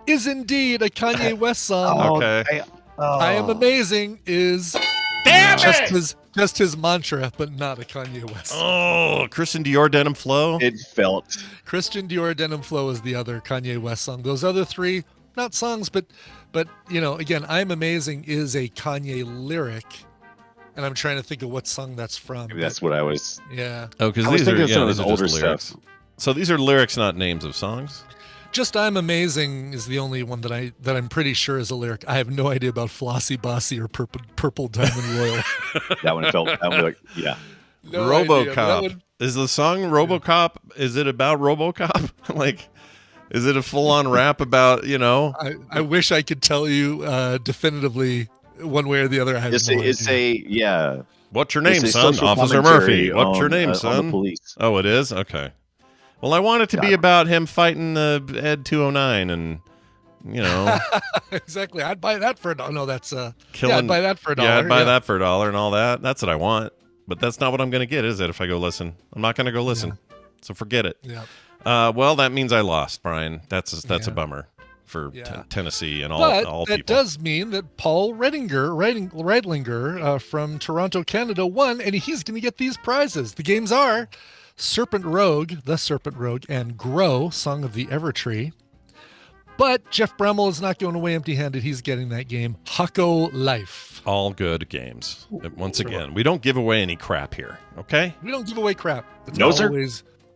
is indeed a Kanye West song. Okay. I Am Amazing is just his mantra, but not a Kanye West. Oh, Christian Dior Denim Flow. It felt. Christian Dior Denim Flow is the other Kanye West song. Those other three, not songs, but again, I'm Amazing is a Kanye lyric, and I'm trying to think of what song that's from. Maybe that's what I was. Yeah, Oh, because I was these are thinking of some of these his are just older lyrics. stuff. So these are lyrics, not names of songs. just I'm Amazing is the only one that I'm pretty sure is a lyric. I have no idea about Flossy Bossy or Purple Diamond Royal. That one felt. That was like, yeah. No idea, but that RoboCop. one- Is the song RoboCop? Is it about RoboCop? Like, is it a full-on rap about I wish I could tell you definitively one way or the other. I have It's no a idea. yeah. What's your name, It's a son? social Officer commentary Murphy. What's your on, name, on son? the police. Oh, it is? Okay. Well, I want it to be God. about him fighting the Ed 209 and, Exactly. I'd buy that for $1. No, that's killing. I'd buy that for $1. Yeah, I'd buy that for $1 and all that. That's what I want. But that's not what I'm going to get, is it, if I go listen? I'm not going to go listen. So forget it. Yeah. Well, that means I lost, Brian. That's a Yeah. bummer for Yeah. Tennessee and all But that people. does mean that Paul Reidlinger from Toronto, Canada won, and he's going to get these prizes. The games are Serpent Rogue, The Serpent Rogue, and Grow, Song of the Evertree. But Jeff Bremmel is not going away empty-handed. He's getting that game, Hucko Life. All good games. Once again, we don't give away any crap here, okay? We don't give away crap. It's No, sir.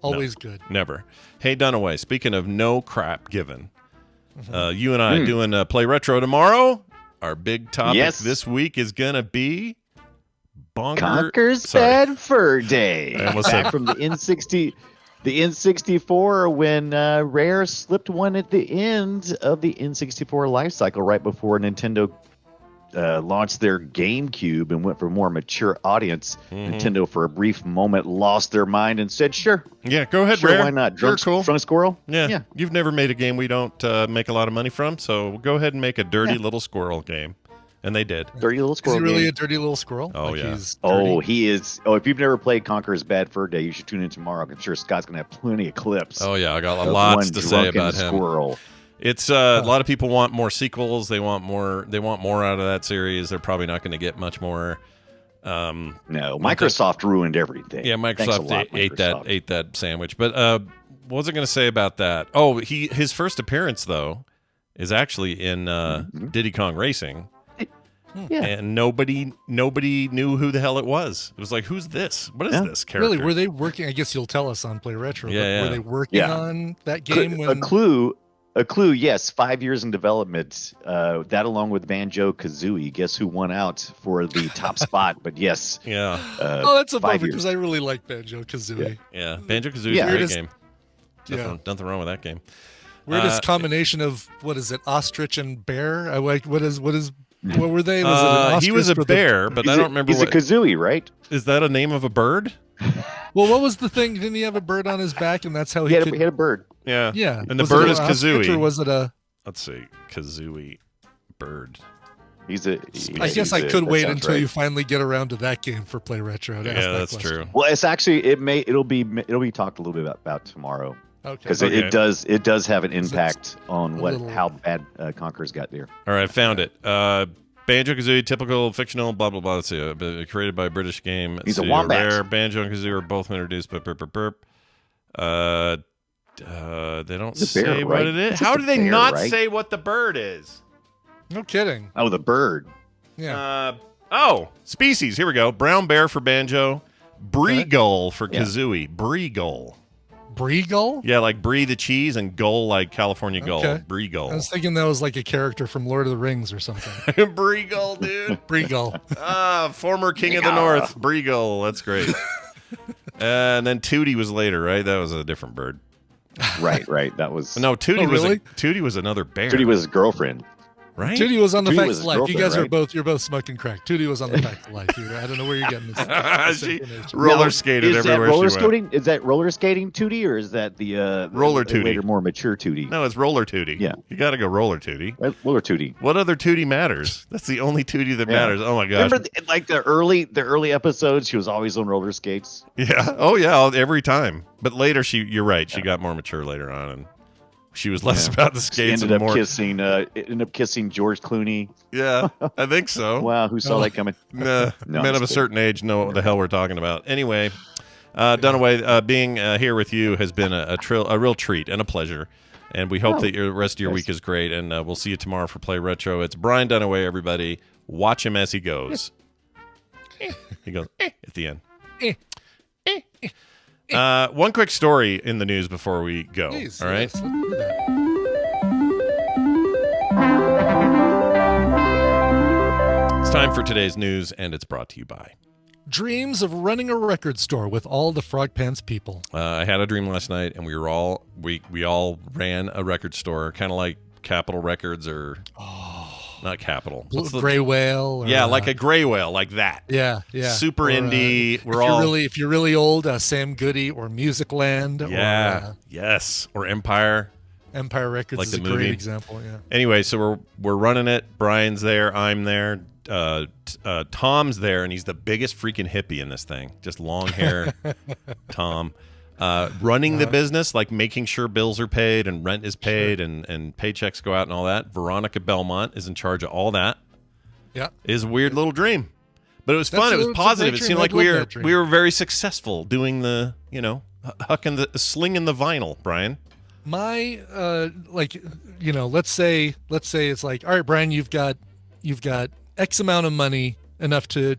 always good. Never. Hey, Dunaway, speaking of no crap given, you and I doing Play Retro tomorrow. Our big topic Yes. this week is going to be Conker's Sorry. Bad Fur Day. I almost Back said- from the N64 when Rare slipped one at the end of the N64 life cycle right before Nintendo launched their GameCube and went for a more mature audience. Nintendo, for a brief moment, lost their mind and said, "Sure, Yeah, go ahead, sure, Rare. why not? You're Drunk, cool. Drunk Squirrel? Yeah. You've never made a game we don't make a lot of money from, so go ahead and make a dirty little squirrel game." And they did. Dirty little Is squirrel he really game. a dirty little squirrel? Oh, yeah. He's Oh, dirty? he is. Oh, if you've never played Conker's Bad Fur Day, you should tune in tomorrow. I'm sure Scott's going to have plenty of clips. Oh, yeah, I got of lots one to say drunken about him. squirrel. It's a lot of people want more sequels. They want more out of that series. They're probably not going to get much more. No, Microsoft ruined everything. Yeah, Thanks a Microsoft lot, Microsoft. ate that sandwich. But what was I going to say about that? Oh, his first appearance though is actually in Diddy Kong Racing, Yeah. and nobody knew who the hell it was. It was like, who's this? What is Yeah. this character? Really, were they working? I guess you'll tell us on Play Retro. Yeah, but yeah. Were they working Yeah. on that game when? A clue, yes, 5 years in development. That along with Banjo Kazooie. Guess who won out for the top spot? But yes. Yeah, Oh, that's a 5 bummer years. because I really like Banjo Kazooie. yeah. Banjo Kazooie's Yeah. a great Weirdest- game. Nothing wrong with that game. Weirdest combination of what is it? Ostrich and bear. I like what were they? Was it an He was ostrich a with a- bear, but I don't remember He's a Kazooie, right? is that a name of a bird? Well, what was the thing? Didn't he have a bird on his back, and that's how He he had could... a bird. Yeah. Yeah. And the Was bird it is an ostrich, Kazooie. or was it a... Let's see. Kazooie bird. I guess I could wait until you finally get around to that game for Play Retro. Yeah, that's true. Well, it's actually it'll be talked a little bit about tomorrow Okay. because it does have an impact on how bad Conker's got there. All right, found it. Banjo-Kazooie, typical fictional, blah, blah, blah. Let's see. Created by a British game. He's a wombat. Rare. Banjo and Kazooie were both introduced by burp, burp, burp. They don't say what it is. How do they not say what the bird is? No kidding. Oh, the bird. Yeah. Species. Here we go. Brown bear for Banjo. Bree-gull for Kazooie. Bree-gull. Bree-gull? Yeah, like Brie the cheese and gull like California gull. Okay. Bree-gull. I was thinking that was like a character from Lord of the Rings or something. Bree-gull, dude. Bree-gull. Former king of the north. Bree-gull. That's great. And then Tootie was later, right? That was a different bird. Right. That was No, Tootie really? Tootie was another bear. Tootie was his girlfriend. Right? Tootie was on the Tootie Facts was of his Life. You guys girlfriend, you're both smoking crack. Tootie was on the Facts of Life. I don't know where you're getting this. She information. roller skated Is that everywhere roller she went. skating? Is that roller skating Tootie, or is that the Roller the Tootie. later, more mature Tootie? No, it's roller Tootie. Yeah. You got to go roller Tootie. Roller Tootie. What other Tootie matters? That's the only Tootie that matters. Oh my gosh. Remember, like the early episodes, she was always on roller skates. Yeah. Oh yeah. Every time. But later, you're right. She got more mature later on, and she was less about the She skates ended and up more. kissing George Clooney. Yeah, I think so. Wow, who saw that coming? Nah, No, men I'm of a just certain age know what the hell we're talking about. Anyway, Dunaway, being here with you has been a real treat and a pleasure. And we hope that the rest of your week is great. And we'll see you tomorrow for Play Retro. It's Brian Dunaway, everybody. Watch him as he goes. He goes at the end. One quick story in the news before we go. Please, all right. yes, let's do that. It's time for today's news, and it's brought to you by. Dreams of running a record store with all the Frogpants people. I had a dream last night, and we all ran a record store, kind of like Capitol Records or not Capitol. Gray Whale. Or, like a Gray Whale, like that. Yeah. Super Or, indie. if you're really old, Sam Goody or Musicland. Yeah. Or, Yes. Or Empire. Empire Records Like is the a movie. great example. Yeah. Anyway, so we're running it. Brian's there. I'm there. Tom's there, and he's the biggest freaking hippie in this thing. Just long hair, Tom. Running the business, like making sure bills are paid and rent is paid and paychecks go out and all that. Veronica Belmont is in charge of all that. Yeah. It is a weird little dream. But it was fun. It was it's a positive. great It seemed dream. like I love that dream. we were very successful doing the, slinging the vinyl, Brian. My let's say it's like, all right, Brian, you've got X amount of money, enough to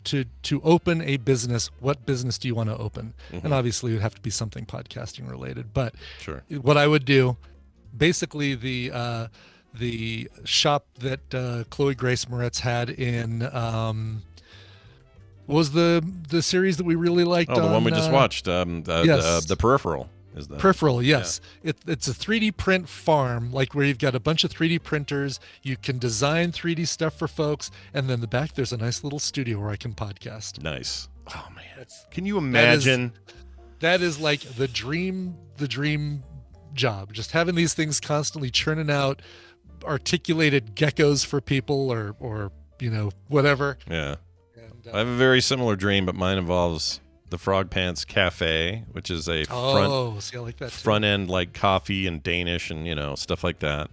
open a business. What business do you want to open? And obviously it would have to be something podcasting related. But Sure. What I would do, basically the shop that Chloe Grace Moretz had in was the series that we really liked. Oh, the one we just watched. Yes. The Peripheral. Is the Peripheral, yes. It's a 3D print farm, like where you've got a bunch of 3D printers. You can design 3D stuff for folks, and then in the back there's a nice little studio where I can podcast. Nice. Oh man, can you imagine? That is like the dream job. Just having these things constantly churning out articulated geckos for people, or whatever. Yeah. And, I have a very similar dream, but mine involves the Frogpants Cafe, which is a see, I like that too. front end like coffee and Danish and stuff like that.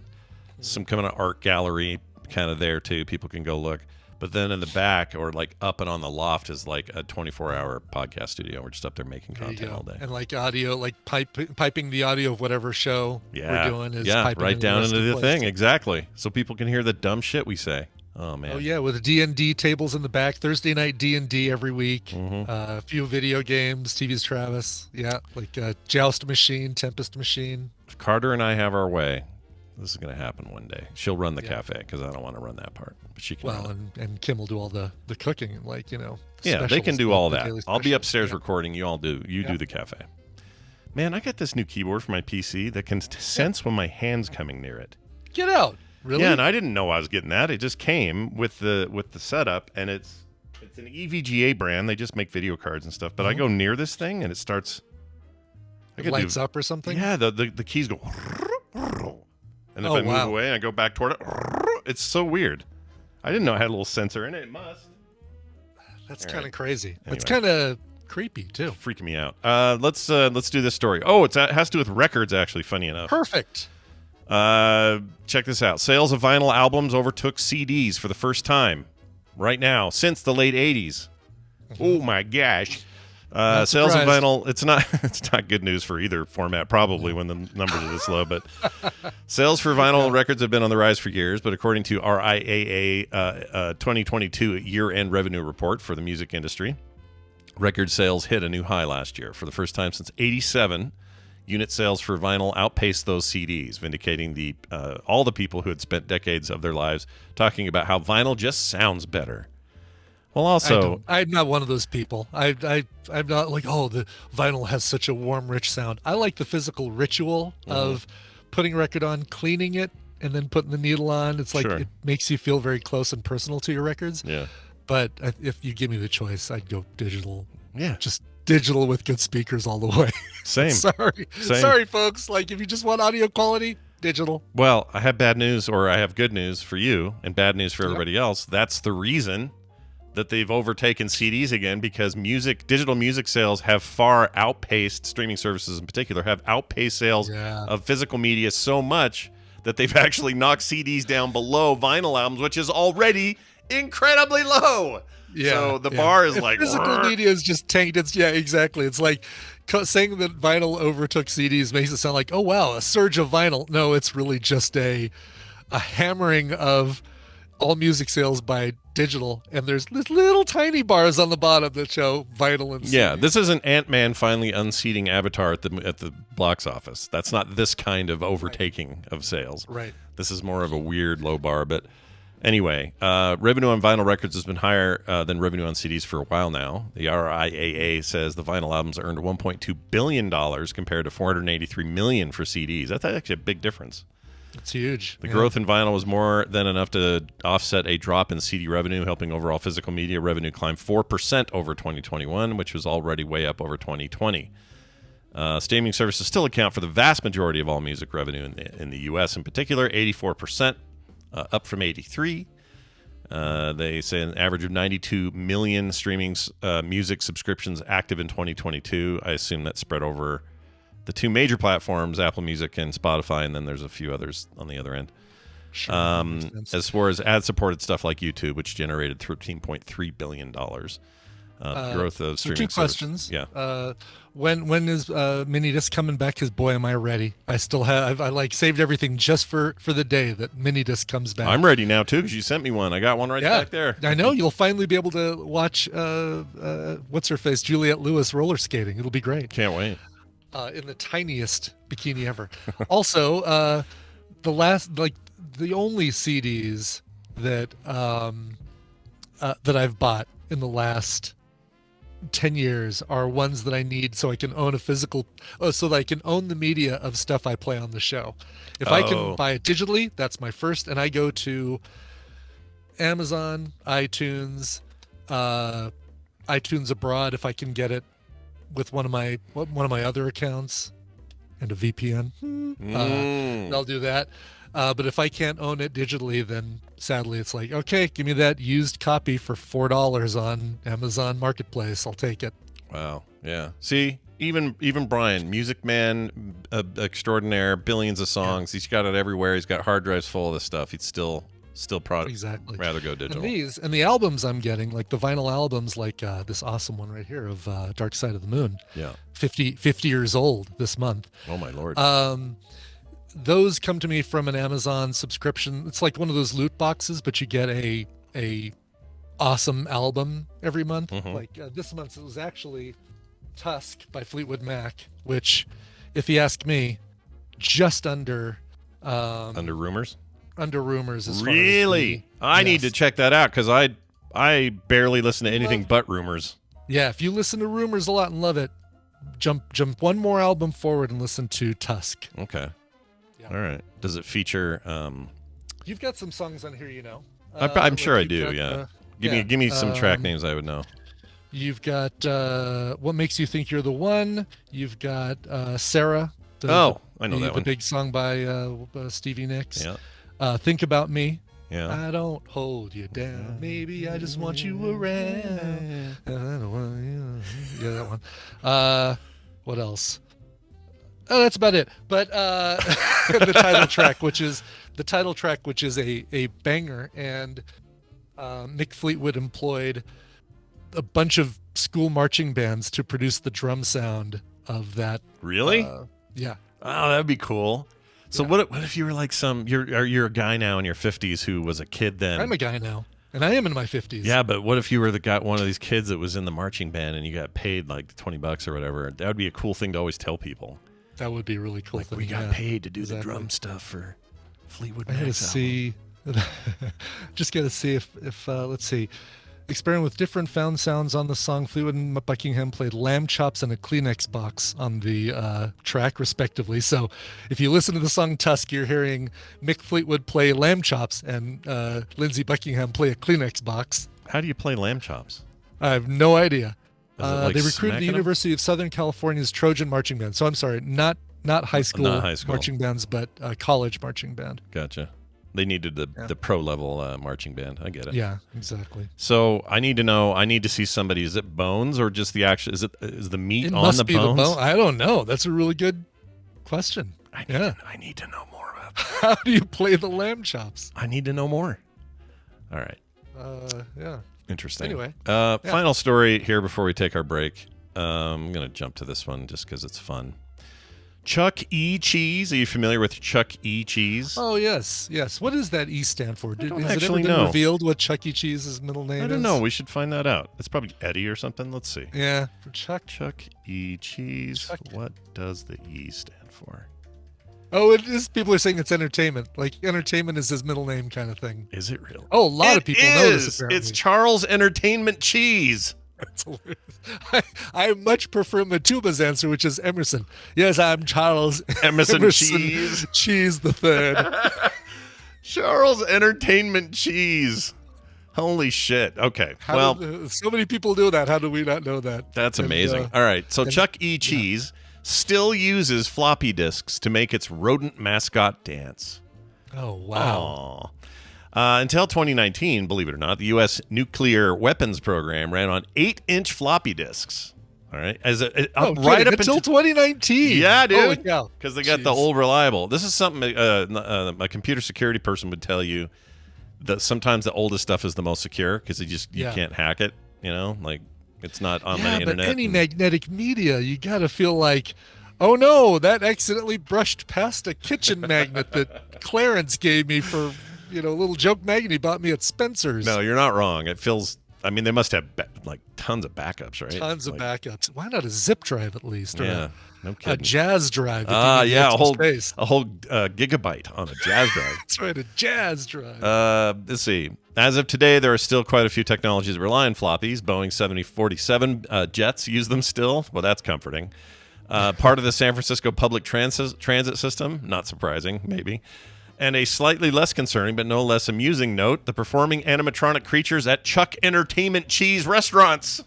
Some kind of art gallery kind of there too. People can go look. But then in the back or like up and on the loft is like a 24-hour podcast studio. We're just up there making There you content go. all day. And like audio, like piping the audio of whatever show we're doing is piping right in down rest into of the place. thing. Exactly. So people can hear the dumb shit we say. Oh man. Oh yeah, with D&D tables in the back. Thursday night D&D every week. A few video games. TV's Travis. Yeah, like Joust Machine, Tempest Machine. If Carter and I have our way, this is going to happen one day. She'll run the cafe because I don't want to run that part, but she can. Well, and Kim will do all the cooking and Yeah, they can do all that. I'll be upstairs Yeah. recording. You all do. You do the cafe. Man, I got this new keyboard for my PC that can sense when my hand's coming near it. Get out. Really? Yeah, and I didn't know I was getting that. It just came with the setup, and it It's an EVGA brand. They just make video cards and stuff. But I go near this thing and it starts. It lights up or something? Yeah, the keys go. And if I move away and I go back toward it, it's so weird. I didn't know it had a little sensor in it. It must. That's kind of crazy. Anyway. It's kind of creepy too. Freaking me out. Let's do this story. Oh, it has to do with records, actually, funny enough. Perfect. Check this out. Sales of vinyl albums overtook CDs for the first time right now since the late 80s. Oh my gosh. Sales of vinyl, it's not good news for either format, probably, when the numbers are this low, but sales for vinyl records have been on the rise for years, but according to RIAA 2022 year-end revenue report for the music industry, record sales hit a new high last year. For the first time since 87, unit sales for vinyl outpaced those CDs, vindicating all the people who had spent decades of their lives talking about how vinyl just sounds better. Well, also, I'm not one of those people. I'm not like, oh, the vinyl has such a warm, rich sound. I like the physical ritual of putting a record on, cleaning it, and then putting the needle on. It's like it makes you feel very close and personal to your records. Yeah. But if you give me the choice, I'd go digital. Yeah. Just digital with good speakers all the way. Same. Sorry, folks. Like, if you just want audio quality, digital. Well, I have bad news, or I have good news for you and bad news for everybody else. That's the reason that they've overtaken CDs again, because digital music sales have far outpaced, streaming services in particular, have outpaced sales of physical media so much that they've actually knocked CDs down below vinyl albums, which is already incredibly low. Yeah. So the bar is like... Physical media is just tanked. Exactly. It's like saying that vinyl overtook CDs makes it sound like, oh, wow, a surge of vinyl. No, it's really just a hammering of all music sales by digital, and there's little tiny bars on the bottom that show vinyl and CD. Yeah, this isn't Ant-Man finally unseating Avatar at the box office. That's not this kind of overtaking of sales. Right. This is more of a weird low bar, but anyway, revenue on vinyl records has been higher than revenue on CDs for a while now. The RIAA says the vinyl albums earned $1.2 billion compared to $483 million for CDs. That's actually a big difference. It's huge. The growth in vinyl was more than enough to offset a drop in CD revenue, helping overall physical media revenue climb 4% over 2021, which was already way up over 2020. Streaming services still account for the vast majority of all music revenue in the U.S. in particular, 84%, up from 83%. They say an average of 92 million streaming music subscriptions active in 2022. I assume that's spread over the two major platforms, Apple Music and Spotify, and then there's a few others on the other end. Sure, as far as ad-supported stuff like YouTube, which generated $13.3 billion. Growth of streaming two questions. Yeah. When is mini disc coming back? Because boy, am I ready. I still have. I like saved everything just for the day that mini disc comes back. I'm ready now too, because you sent me one. I got one back there. I know you'll finally be able to watch what's her face, Juliette Lewis roller skating. It'll be great. Can't wait. In the tiniest bikini ever. Also, the only CDs that that I've bought in the last 10 years are ones that I need so I can own so that I can own the media of stuff I play on the show. If I can buy it digitally, that's my first, and I go to Amazon, iTunes, iTunes Abroad if I can get it with one of my other accounts and a VPN. I'll do that. But if I can't own it digitally, then sadly it's like, okay, give me that used copy for $4 on Amazon Marketplace. I'll take it. Wow. Yeah. See, even Brian, music man extraordinaire, billions of songs. He's got it everywhere. He's got hard drives full of this stuff. He's still exactly rather go digital. And the albums I'm getting, like the vinyl albums, like this awesome one right here of Dark Side of the Moon. Yeah. 50 years old this month. Oh my Lord. Those come to me from an Amazon subscription. It's like one of those loot boxes, but you get a awesome album every month. Like this month it was actually Tusk by Fleetwood Mac, which, if you ask me, just under Rumors. Under Rumors. As really? I need to check that out, because I barely listen to anything but Rumors. Yeah, if you listen to Rumors a lot and love it, jump one more album forward and listen to Tusk. Okay. Yeah. All right. Does it feature? You've got some songs on here, you know. I'm sure I do. Yeah. Give me some track names I would know. You've got What Makes You Think You're the One. You've got Sarah. I know that the one. big song by Stevie Nicks. Yeah. Think About Me. Yeah. I don't hold you down. Maybe I just want you around. I don't want you. Yeah, that one. What else? Oh, that's about it. But the title track, which is a banger, and Mick Fleetwood employed a bunch of school marching bands to produce the drum sound of that. Really? Yeah. Oh, that'd be cool. So what if you were like you're a guy now in your 50s who was a kid then? I'm a guy now, and I am in my 50s. Yeah, but what if you were one of these kids that was in the marching band and you got paid like $20 or whatever? That would be a cool thing to always tell people. That would be a really cool. Like thing. we got paid to do the drum stuff for Fleetwood Mac. I gotta see. Just gotta see if let's see. Experimenting with different found sounds on the song, Fleetwood and Buckingham played lamb chops and a Kleenex box on the track, respectively. So if you listen to the song Tusk, you're hearing Mick Fleetwood play lamb chops and Lindsey Buckingham play a Kleenex box. How do you play lamb chops? I have no idea. Like they recruited smacking the them? University of Southern California's Trojan marching band. So I'm sorry, not high school marching bands, but college marching band. Gotcha. They needed the pro level marching band. I get it. Yeah, exactly. So I need to see somebody. Is it bones or just the actual? Is the meat It on must the be bones? the bone. I don't know. That's a really good question. I need to know more about that. How do you play the lamb chops? I need to know more. All right. Yeah. Interesting. Anyway. Final story here before we take our break. I'm going to jump to this one just because it's fun. Chuck E. Cheese. Are you familiar with Chuck E. Cheese? Oh, yes. What does that E stand for? don't Has it actually ever been know. revealed what Chuck E. Cheese's middle name is? I don't know. We should find that out. It's probably Eddie or something. Let's see. Yeah. For Chuck. Chuck E. Cheese. Chuck. What does the E stand for? Oh, it is. People are saying it's entertainment. Like entertainment is his middle name kind of thing. Is it real? Oh, a lot of people know this, apparently. It's Charles Entertainment Cheese. That's hilarious. I much prefer Matuba's answer, which is Emerson. Yes, I'm Charles Emerson Cheese. Cheese the Third. Charles Entertainment Cheese. Holy shit. Okay. So many people do that. How do we not know that? That's amazing. All right. So Chuck E. Cheese still uses floppy disks to make its rodent mascot dance. Oh, wow. Until 2019, believe it or not, the U.S. nuclear weapons program ran on 8-inch floppy disks. All right. Right up until 2019. Yeah, dude. Because they got the old reliable. This is something a computer security person would tell you, that sometimes the oldest stuff is the most secure because you can't hack it. You know, like it's not on the internet. But any magnetic media, you got to feel like, oh no, that accidentally brushed past a kitchen magnet that Clarence gave me for, a little joke magnet he bought me at Spencer's. No, you're not wrong. It feels. I mean, they must have tons of backups, right? Tons of backups. Why not a zip drive at least? Or no kidding. A jazz drive. A whole gigabyte on a jazz drive. That's right, a jazz drive. Let's see. As of today, there are still quite a few technologies that rely on floppies. Boeing 747 jets use them still. Well, that's comforting. Part of the San Francisco public transit system. Not surprising, maybe. And a slightly less concerning, but no less amusing note, the performing animatronic creatures at Chuck Entertainment Cheese restaurants.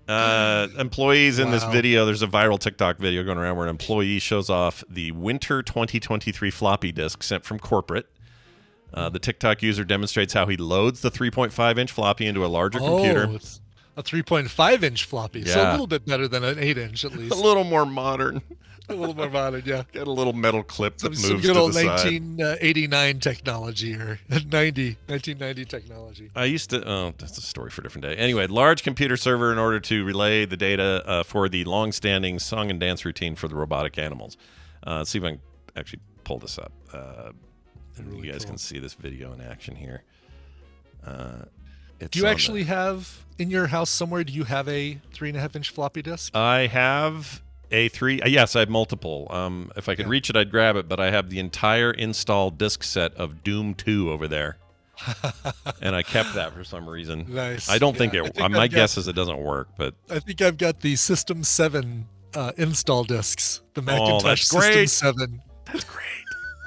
Employees in this video, there's a viral TikTok video going around where an employee shows off the winter 2023 floppy disk sent from corporate. The TikTok user demonstrates how he loads the 3.5-inch floppy into a larger computer. It's a 3.5-inch floppy, Yeah. so a little bit better than an 8-inch at least. A little more modern. A little more modern, yeah. Got a little metal clip that moves some to good the old side. 1989 technology or 1990 technology. I used to. That's a story for a different day. Anyway, large computer server in order to relay the data for the long-standing song and dance routine for the robotic animals. Let's see if I can actually pull this up. Really you guys cool. can see this video in action here. Do you actually have in your house somewhere? Do you have a 3.5-inch floppy disk? I have a 3. Yes, I have multiple. If I could reach it, I'd grab it. But I have the entire installed disc set of Doom 2 over there. And I kept that for some reason. Nice. I don't think it. My guess is it doesn't work, but I think I've got the System 7 install discs. The Macintosh that's System great. 7. That's great.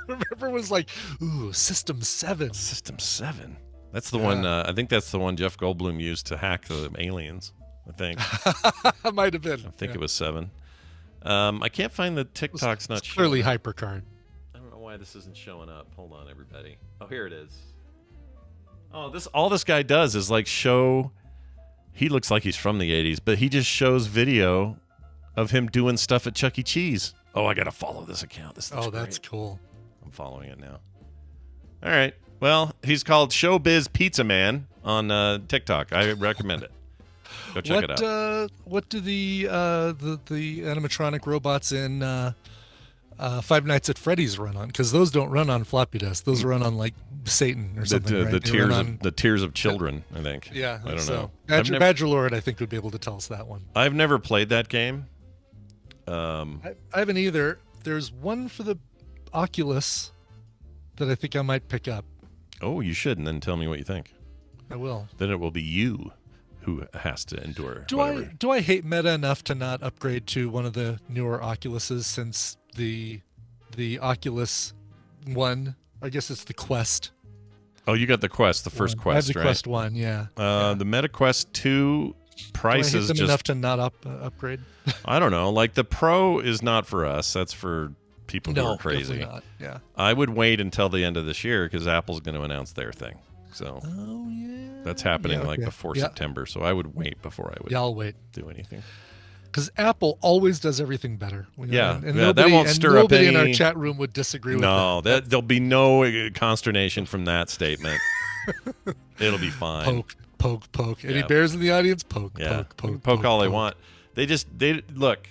Remember, it was like, ooh, System 7. System 7. That's the one. I think that's the one Jeff Goldblum used to hack the aliens. I think. Might have been. I think it was 7. I can't find the TikTok's not clearly showing up. HyperCard. I don't know why this isn't showing up. Hold on, everybody. Oh, here it is. Oh, all this guy does is like show. He looks like he's from the 80s, but he just shows video of him doing stuff at Chuck E. Cheese. Oh, I gotta follow this account. This looks that's great. cool. I'm following it now. All right. Well, he's called Showbiz Pizza Man on TikTok. I recommend it. Go check it out. What do the animatronic robots in Five Nights at Freddy's run on? Because those don't run on floppy disk. Those run on like Satan or something. The tears of children. I think. Yeah, I don't know. Badger Lord, I think, would be able to tell us that one. I've never played that game. I haven't either. There's one for the Oculus that I think I might pick up. Oh, you should, and then tell me what you think. I will. Then it will be you who has to endure. Do I hate Meta enough to not upgrade to one of the newer Oculuses since the Oculus One? I guess it's the Quest. Oh, you got the Quest, the first Quest, I have the right? Quest One, yeah. The Meta Quest 2 prices do I hate them just enough to not upgrade. I don't know. Like the Pro is not for us. That's for people who are crazy. Definitely not. Yeah. I would wait until the end of this year because Apple's going to announce their thing. So that's happening before September. So I would wait before I would. Yeah, I'll wait. Do anything. Because Apple always does everything better. And nobody, that won't stir up any. Nobody in our chat room would disagree with that. No, there'll be no consternation from that statement. It'll be fine. Poke. Any bears in the audience? Poke all they want. They look.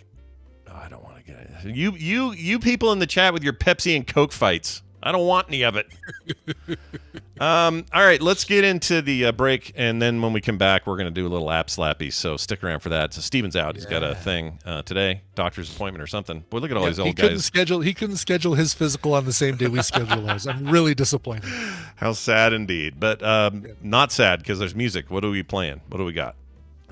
Oh, I don't want to get it. You people in the chat with your Pepsi and Coke fights. I don't want any of it. All right, let's get into the break, and then when we come back, we're going to do a little Appslappy, so stick around for that. So Steven's out. He's got a thing today, doctor's appointment or something. Boy, look at all these old guys. He couldn't schedule his physical on the same day we schedule ours. I'm really disappointed. How sad indeed. But not sad because there's music. What are we playing? What do we got?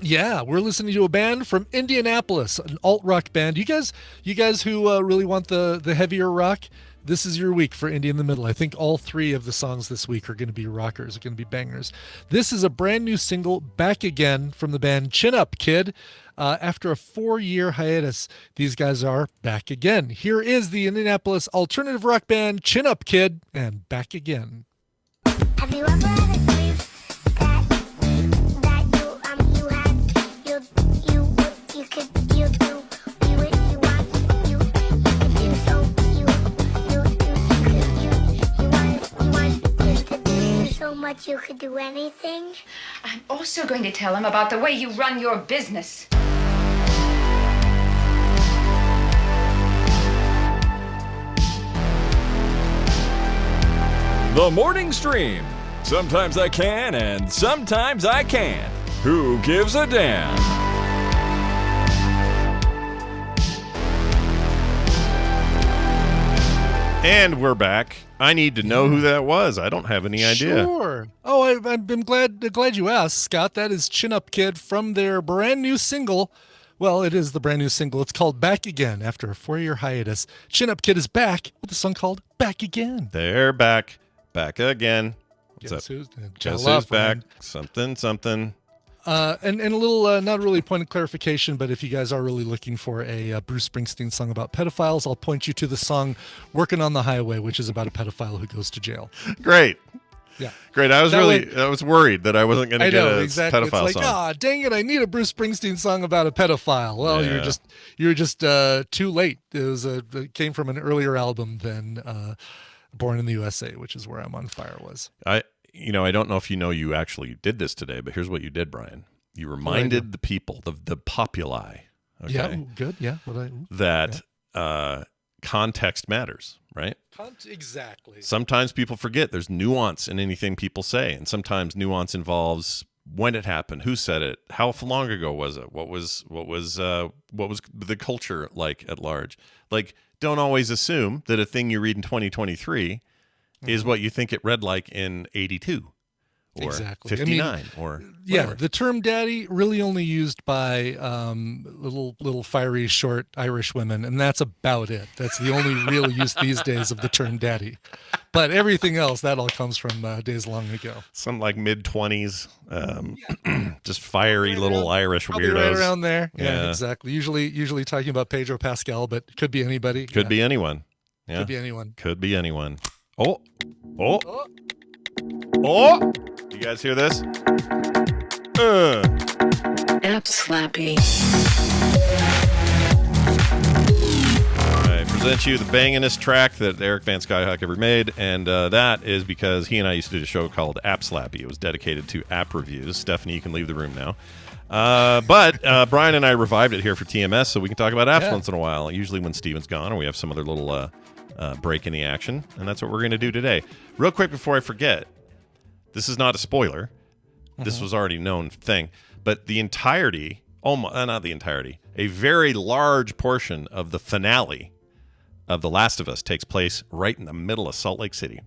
Yeah, we're listening to a band from Indianapolis, an alt-rock band. You guys who really want the heavier rock, this is your week for Indie in the Middle. I think all 3 of the songs this week are going to be rockers, are going to be bangers. This is a brand new single, Back Again, from the band Chin Up Kid. After a 4-year hiatus, these guys are back again. Here is the Indianapolis alternative rock band Chin Up Kid and Back Again. Have you ever had a dream that you could do what you want, you could do so so much you could do anything? I'm also going to tell him about the way you run your business. The Morning Stream. Sometimes I can and sometimes I can't. Who gives a damn? And we're back. I need to know who that was. I don't have any idea. Sure. Oh, I'm glad you asked, Scott. That is Chin Up Kid from their brand new single. Well, it is the brand new single. It's called Back Again. After a 4-year hiatus, Chin Up Kid is back with a song called Back Again. They're back again. Guess who's back? Something. And a little, not really a point of clarification, but if you guys are really looking for a Bruce Springsteen song about pedophiles, I'll point you to the song Working on the Highway, which is about a pedophile who goes to jail. Great. Yeah. Great. I was worried that I wasn't going to get a exactly. pedophile it's like, song. Dang it, I need a Bruce Springsteen song about a pedophile. Well, you're just too late. It came from an earlier album than Born in the USA, which is where I'm on Fire was. I don't know if you actually did this today, but here's what you did, Brian. You reminded the people, the populi, okay, yeah, good, yeah, that context matters, right? Exactly. Sometimes people forget there's nuance in anything people say, and sometimes nuance involves when it happened, who said it, how long ago was it, what was the culture like at large. Like, don't always assume that a thing you read in 2023 is what you think it read like in 82 or Exactly. 59 or yeah, whatever. the term daddy really only used by little fiery short Irish women, and that's about it. That's the only real use these days of the term daddy. But everything else, that all comes from days long ago. Some like mid-20s, just fiery little Irish Probably weirdos. right around there. Yeah, Yeah. exactly. Usually talking about Pedro Pascal, but could be anybody. Could be anyone. Yeah. Could be anyone. Could be anyone. Oh. You guys hear this? Appslappy. I present you the bangingest track that Eric Van Skyhawk ever made, and that is because he and I used to do a show called Appslappy. It was dedicated to app reviews. Stephanie, you can leave the room now. But Brian and I revived it here for TMS, so we can talk about apps once in a while, usually when Steven's gone or we have some other little break in the action, and that's what we're going to do today. Real quick before I forget, this is not a spoiler. This was already known thing, but the entirety, not the entirety, a very large portion of the finale of The Last of Us takes place right in the middle of Salt Lake City.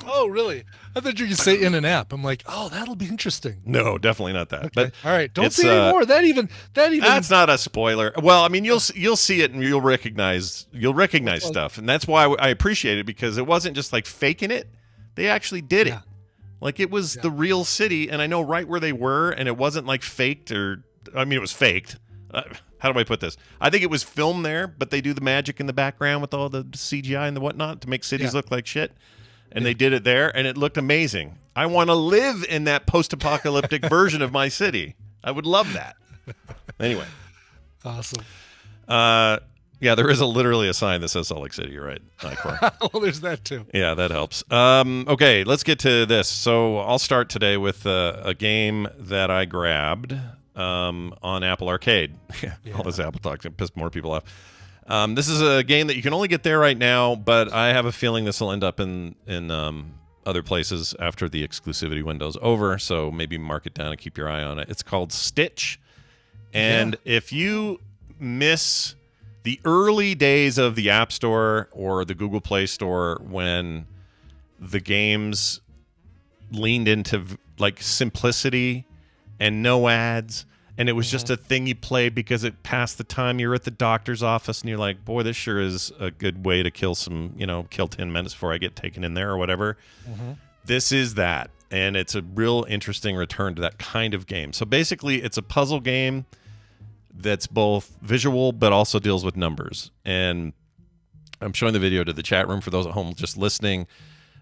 Oh, really? I thought you could say in an app. I'm like, oh, that'll be interesting. No, definitely not that. Okay. But all right, don't it's, say any more. That even that's not a spoiler. Well, I mean, you'll see it and you'll recognize stuff, and that's why I appreciate it, because it wasn't just like faking it. They actually did it. Like it was the real city, and I know right where they were, and it wasn't like faked it was faked. How do I put this? I think it was filmed there, but they do the magic in the background with all the CGI and the whatnot to make cities look like shit. And they did it there, and it looked amazing. I want to live in that post-apocalyptic version of my city. I would love that. Anyway. Awesome. Yeah, there is literally a sign that says Salt Lake City. You're right. Well, there's that too. Yeah, that helps. Okay, let's get to this. So I'll start today with a game that I grabbed on Apple Arcade. All this Apple talk pissed more people off. This is a game that you can only get there right now, but I have a feeling this will end up in other places after the exclusivity window's over, so maybe mark it down and keep your eye on it. It's called Stitch, and if you miss the early days of the App Store or the Google Play Store when the games leaned into like simplicity and no ads, and it was just a thing you played because it passed the time. You're at the doctor's office and you're like, boy, this sure is a good way to kill 10 minutes before I get taken in there or whatever. This is that, and it's a real interesting return to that kind of game. So basically it's a puzzle game that's both visual but also deals with numbers. And I'm showing the video to the chat room for those at home just listening.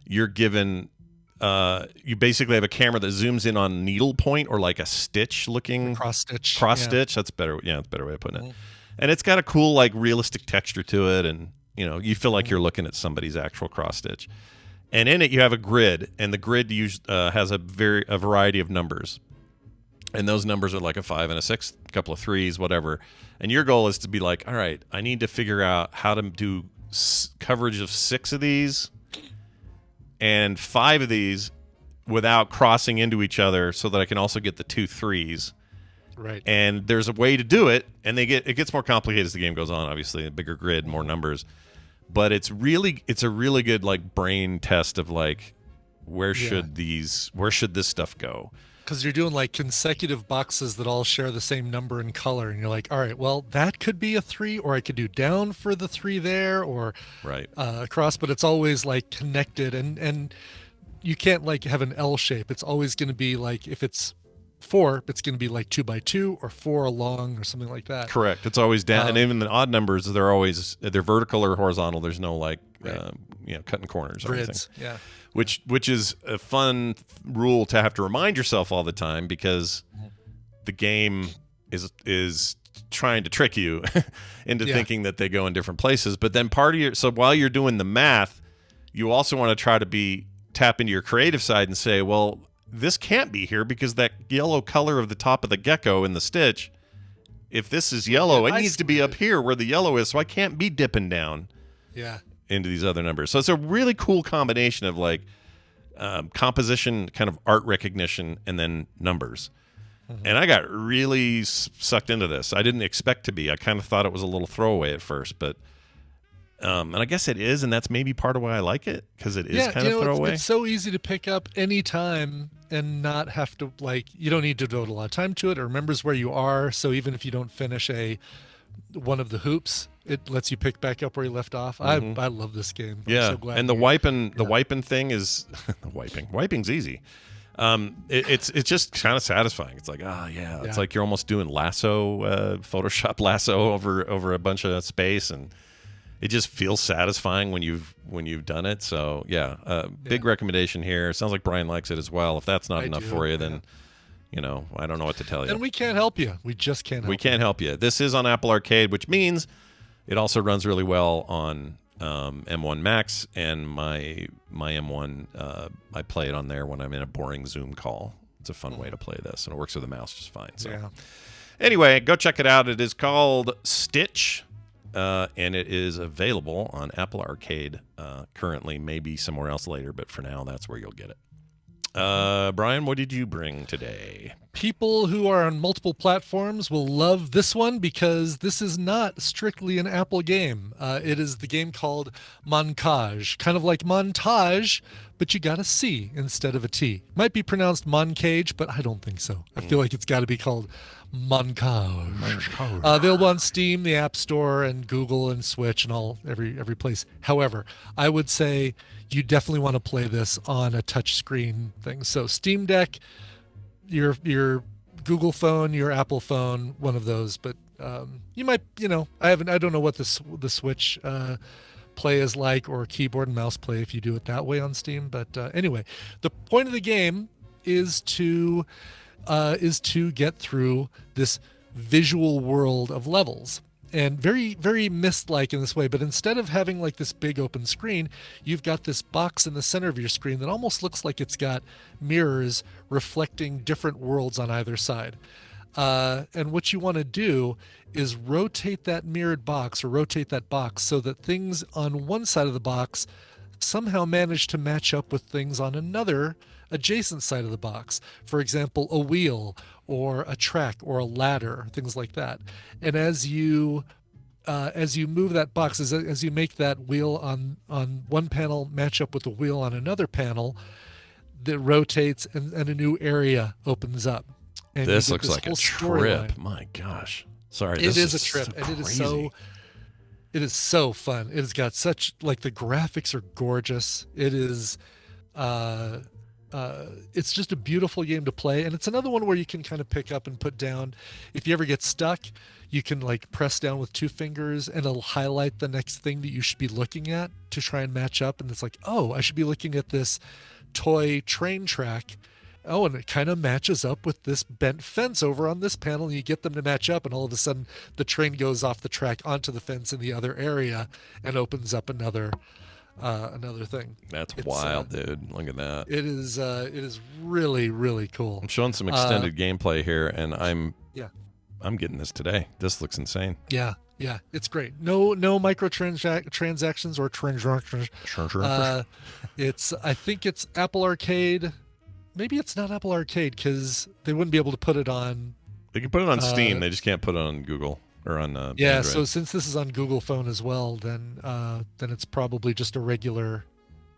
You're given you basically have a camera that zooms in on needlepoint or like a stitch looking cross stitch. That's better. Yeah, that's a better way of putting it. And it's got a cool like realistic texture to it, and you feel like you're looking at somebody's actual cross stitch. And in it you have a grid, and the grid has a variety of numbers. And those numbers are like a 5 and a 6, a couple of 3s, whatever. And your goal is to be like, all right, I need to figure out how to do coverage of 6 of these and 5 of these without crossing into each other, so that I can also get the 2 3s. Right. And there's a way to do it, and it gets more complicated as the game goes on. Obviously, a bigger grid, more numbers. But it's a really good like brain test of like where should this stuff go? Because you're doing like consecutive boxes that all share the same number and color, and you're like, all right, well, that could be a 3, or I could do down for the 3 there, or across, but it's always like connected, and you can't like have an L shape. It's always going to be like, if it's 4, it's going to be like 2 by 2 or 4 along or something like that. Correct. It's always down, and even the odd numbers, they're vertical or horizontal. There's no like cutting corners or anything. Yeah. Which is a fun rule to have to remind yourself all the time, because the game is trying to trick you into thinking that they go in different places. But then so while you're doing the math, you also want to try to tap into your creative side and say, well, this can't be here because that yellow color of the top of the gecko in the stitch, if this is yellow, it needs to be up here where the yellow is, so I can't be dipping down. Yeah. Into these other numbers. So it's a really cool combination of like composition, kind of art recognition, and then numbers. And I got really sucked into this. I didn't expect to be. I kind of thought it was a little throwaway at first, but And I guess it is, and that's maybe part of why I like it, because it is kind of throwaway. It's so easy to pick up anytime and not have to, like, you don't need to devote a lot of time to it. It remembers where you are, so even if you don't finish one of the hoops, it lets you pick back up where you left off. I love this game. I'm so glad and the wiping thing is wiping's easy. It's just kind of satisfying. It's like, it's like you're almost doing lasso, Photoshop lasso over a bunch of space, and it just feels satisfying when you've done it. So big recommendation here. Sounds like Brian likes it as well. If that's not enough for you, then I don't know what to tell you. And we can't help you. We just can't help you. We can't help you. This is on Apple Arcade, which means it also runs really well on M1 Max, and my M1, I play it on there when I'm in a boring Zoom call. It's a fun way to play this, and it works with the mouse just fine. So anyway, go check it out. It is called Stitch, and it is available on Apple Arcade currently, maybe somewhere else later, but for now, that's where you'll get it. Brian, what did you bring today? People who are on multiple platforms will love this one because this is not strictly an Apple game. It is the game called Moncage, kind of like montage, but you got a C instead of a T. Might be pronounced Moncage, but I don't think so. I feel like it's got to be called Moncage. Available on Steam, the App Store, and Google and Switch and every place. However, I would say you definitely want to play this on a touch screen thing. So Steam Deck, your Google phone, your Apple phone, one of those. But you might, I don't know what the Switch play is like, or keyboard and mouse play if you do it that way on Steam. But anyway, the point of the game is to get through this visual world of levels. And very, very Myst-like in this way, but instead of having like this big open screen, you've got this box in the center of your screen that almost looks like it's got mirrors reflecting different worlds on either side. And what you want to do is rotate that mirrored box, or rotate that box, so that things on one side of the box somehow manage to match up with things on another adjacent side of the box. For example, a wheel or a track or a ladder, things like that. And as you move that box, as you make that wheel on one panel match up with the wheel on another panel, that rotates and a new area opens up. And this looks like a trip. My gosh. Sorry, it is a trip, and it is so fun. It has got such, like, the graphics are gorgeous. It is it's just a beautiful game to play, and it's another one where you can kind of pick up and put down. If you ever get stuck, you can like press down with 2 fingers and it'll highlight the next thing that you should be looking at to try and match up. And it's like, oh, I should be looking at this toy train track. Oh, and it kind of matches up with this bent fence over on this panel, and you get them to match up, and all of a sudden the train goes off the track onto the fence in the other area and opens up another thing. That's wild, dude. Look at that. It is really, really cool. I'm showing some extended gameplay here, and I'm getting this today. This looks insane. Yeah, it's great. No microtransactions or transactions. I think it's Apple Arcade. Maybe it's not Apple Arcade because they wouldn't be able to put it on. They can put it on Steam. They just can't put it on Google or on Android. So since this is on Google phone as well, then it's probably just a regular.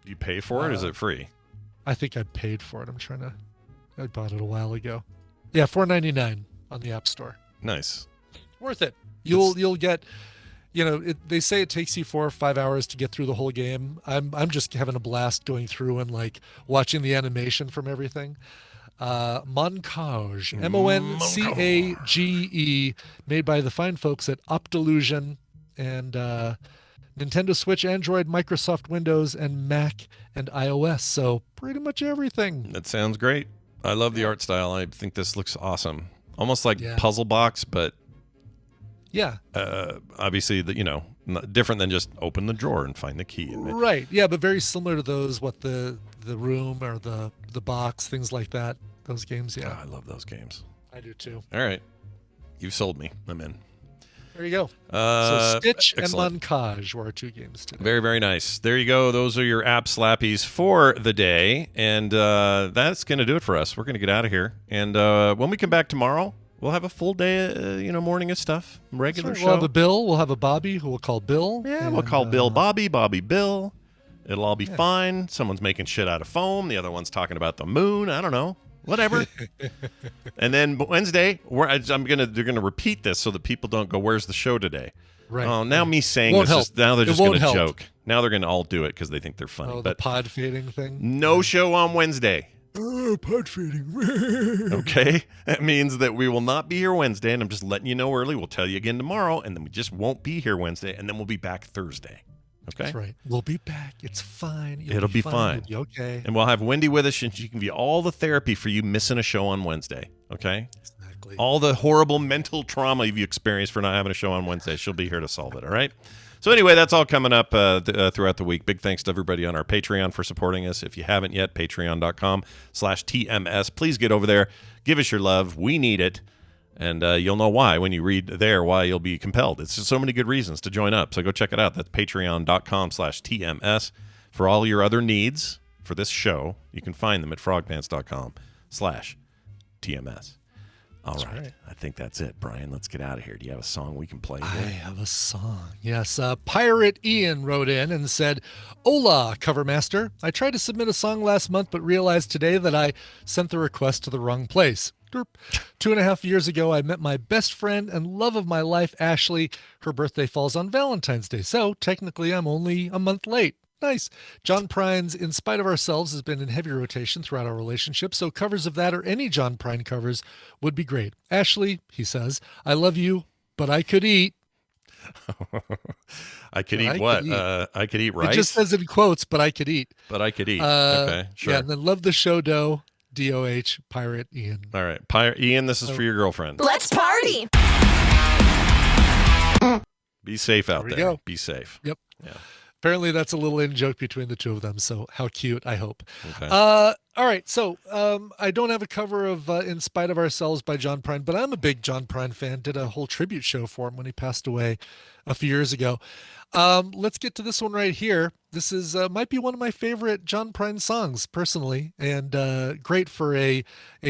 Do you pay for it? Or is it free? I think I paid for it. I bought it a while ago. Yeah, $4.99 on the App Store. Nice. Worth it. You'll get. They say it takes you 4 or 5 hours to get through the whole game. I'm just having a blast going through and like watching the animation from everything. Moncage, Moncage, made by the fine folks at Opdelusion, and Nintendo Switch, Android, Microsoft Windows, and Mac and iOS. So pretty much everything. That sounds great. I love the art style. I think this looks awesome. Almost like Puzzle Box, but obviously different than just open the drawer and find the key. Right. Yeah, but very similar to those. What the room or the box, things like that. Those games. Yeah, I love those games. I do too. All right, you've sold me. I'm in. There you go. So Stitch excellent. And Moncage were our 2 games today. Very, very nice. There you go. Those are your Appslappies for the day. And that's going to do it for us. We're going to get out of here. And when we come back tomorrow, We'll have a full day, morning of stuff. Regular show. We'll have a Bill. We'll have a Bobby who we'll call Bill. Yeah, we'll call Bill Bobby, Bobby Bill. It'll all be fine. Someone's making shit out of foam. The other one's talking about the moon. I don't know. Whatever. And then Wednesday, they're gonna repeat this so that people don't go, "Where's the show today?" Right. Oh, now me saying Won't this help. is now they're It just won't gonna help. joke. Now they're gonna all do it because they think they're funny. Oh, but the pod fading thing. no show on Wednesday. Oh, pod fading. Okay, that means that we will not be here Wednesday, and I'm just letting you know early. We'll tell you again tomorrow, and then we just won't be here Wednesday, and then we'll be back Thursday. Okay, That's right. We'll be back. It's fine. It'll be fine. You'll be okay. And we'll have Wendy with us, and she can be all the therapy for you missing a show on Wednesday. Okay, Exactly. all the horrible mental trauma you've experienced for not having a show on Wednesday. She'll be here to solve it. All right. So anyway, that's all coming up throughout the week. Big thanks to everybody on our Patreon for supporting us. If you haven't yet, patreon.com/TMS. Please get over there. Give us your love. We need it. And you'll know why when you read there, why you'll be compelled. It's just so many good reasons to join up. So go check it out. That's patreon.com/TMS. For all your other needs for this show, you can find them at frogpants.com/TMS. All right. I think that's it, Brian. Let's get out of here. Do you have a song we can play? I have a song. Yes. Pirate Ian wrote in and said, "Hola, Covermaster. I tried to submit a song last month, but realized today that I sent the request to the wrong place. Derp. 2.5 years ago, I met my best friend and love of my life, Ashley. Her birthday falls on Valentine's Day, so technically I'm only a month late. Nice. John Prine's In Spite of Ourselves has been in heavy rotation throughout our relationship, so covers of that or any John Prine covers would be great. Ashley," he says, "I love you, but I could eat." I could eat what? I could eat rice? It just says in quotes, "but I could eat." But I could eat. Okay, sure. Yeah, and then love the show, Doe, DOH, Pirate Ian. All right. Ian, this is for your girlfriend. Let's party. Be safe out There we there. go. Be safe. Yep. Yeah. Apparently that's a little in-joke between the two of them, so how cute, I hope. Okay. All right, so I don't have a cover of In Spite of Ourselves by John Prine, but I'm a big John Prine fan. Did a whole tribute show for him when he passed away a few years ago. Let's get to this one right here. This is might be one of my favorite John Prine songs, personally, and great for a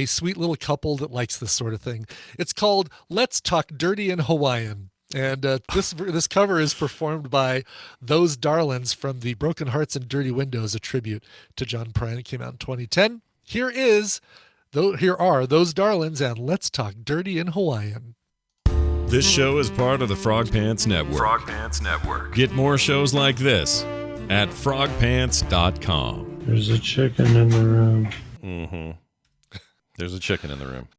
sweet little couple that likes this sort of thing. It's called Let's Talk Dirty in Hawaiian. And this cover is performed by Those Darlings from the Broken Hearts and Dirty Windows, a tribute to John Prine. It came out in 2010. Here are Those Darlings and Let's Talk Dirty in Hawaiian. This show is part of the Frogpants Network. Frogpants Network. Get more shows like this at frogpants.com. There's a chicken in the room. Mm-hmm. There's a chicken in the room.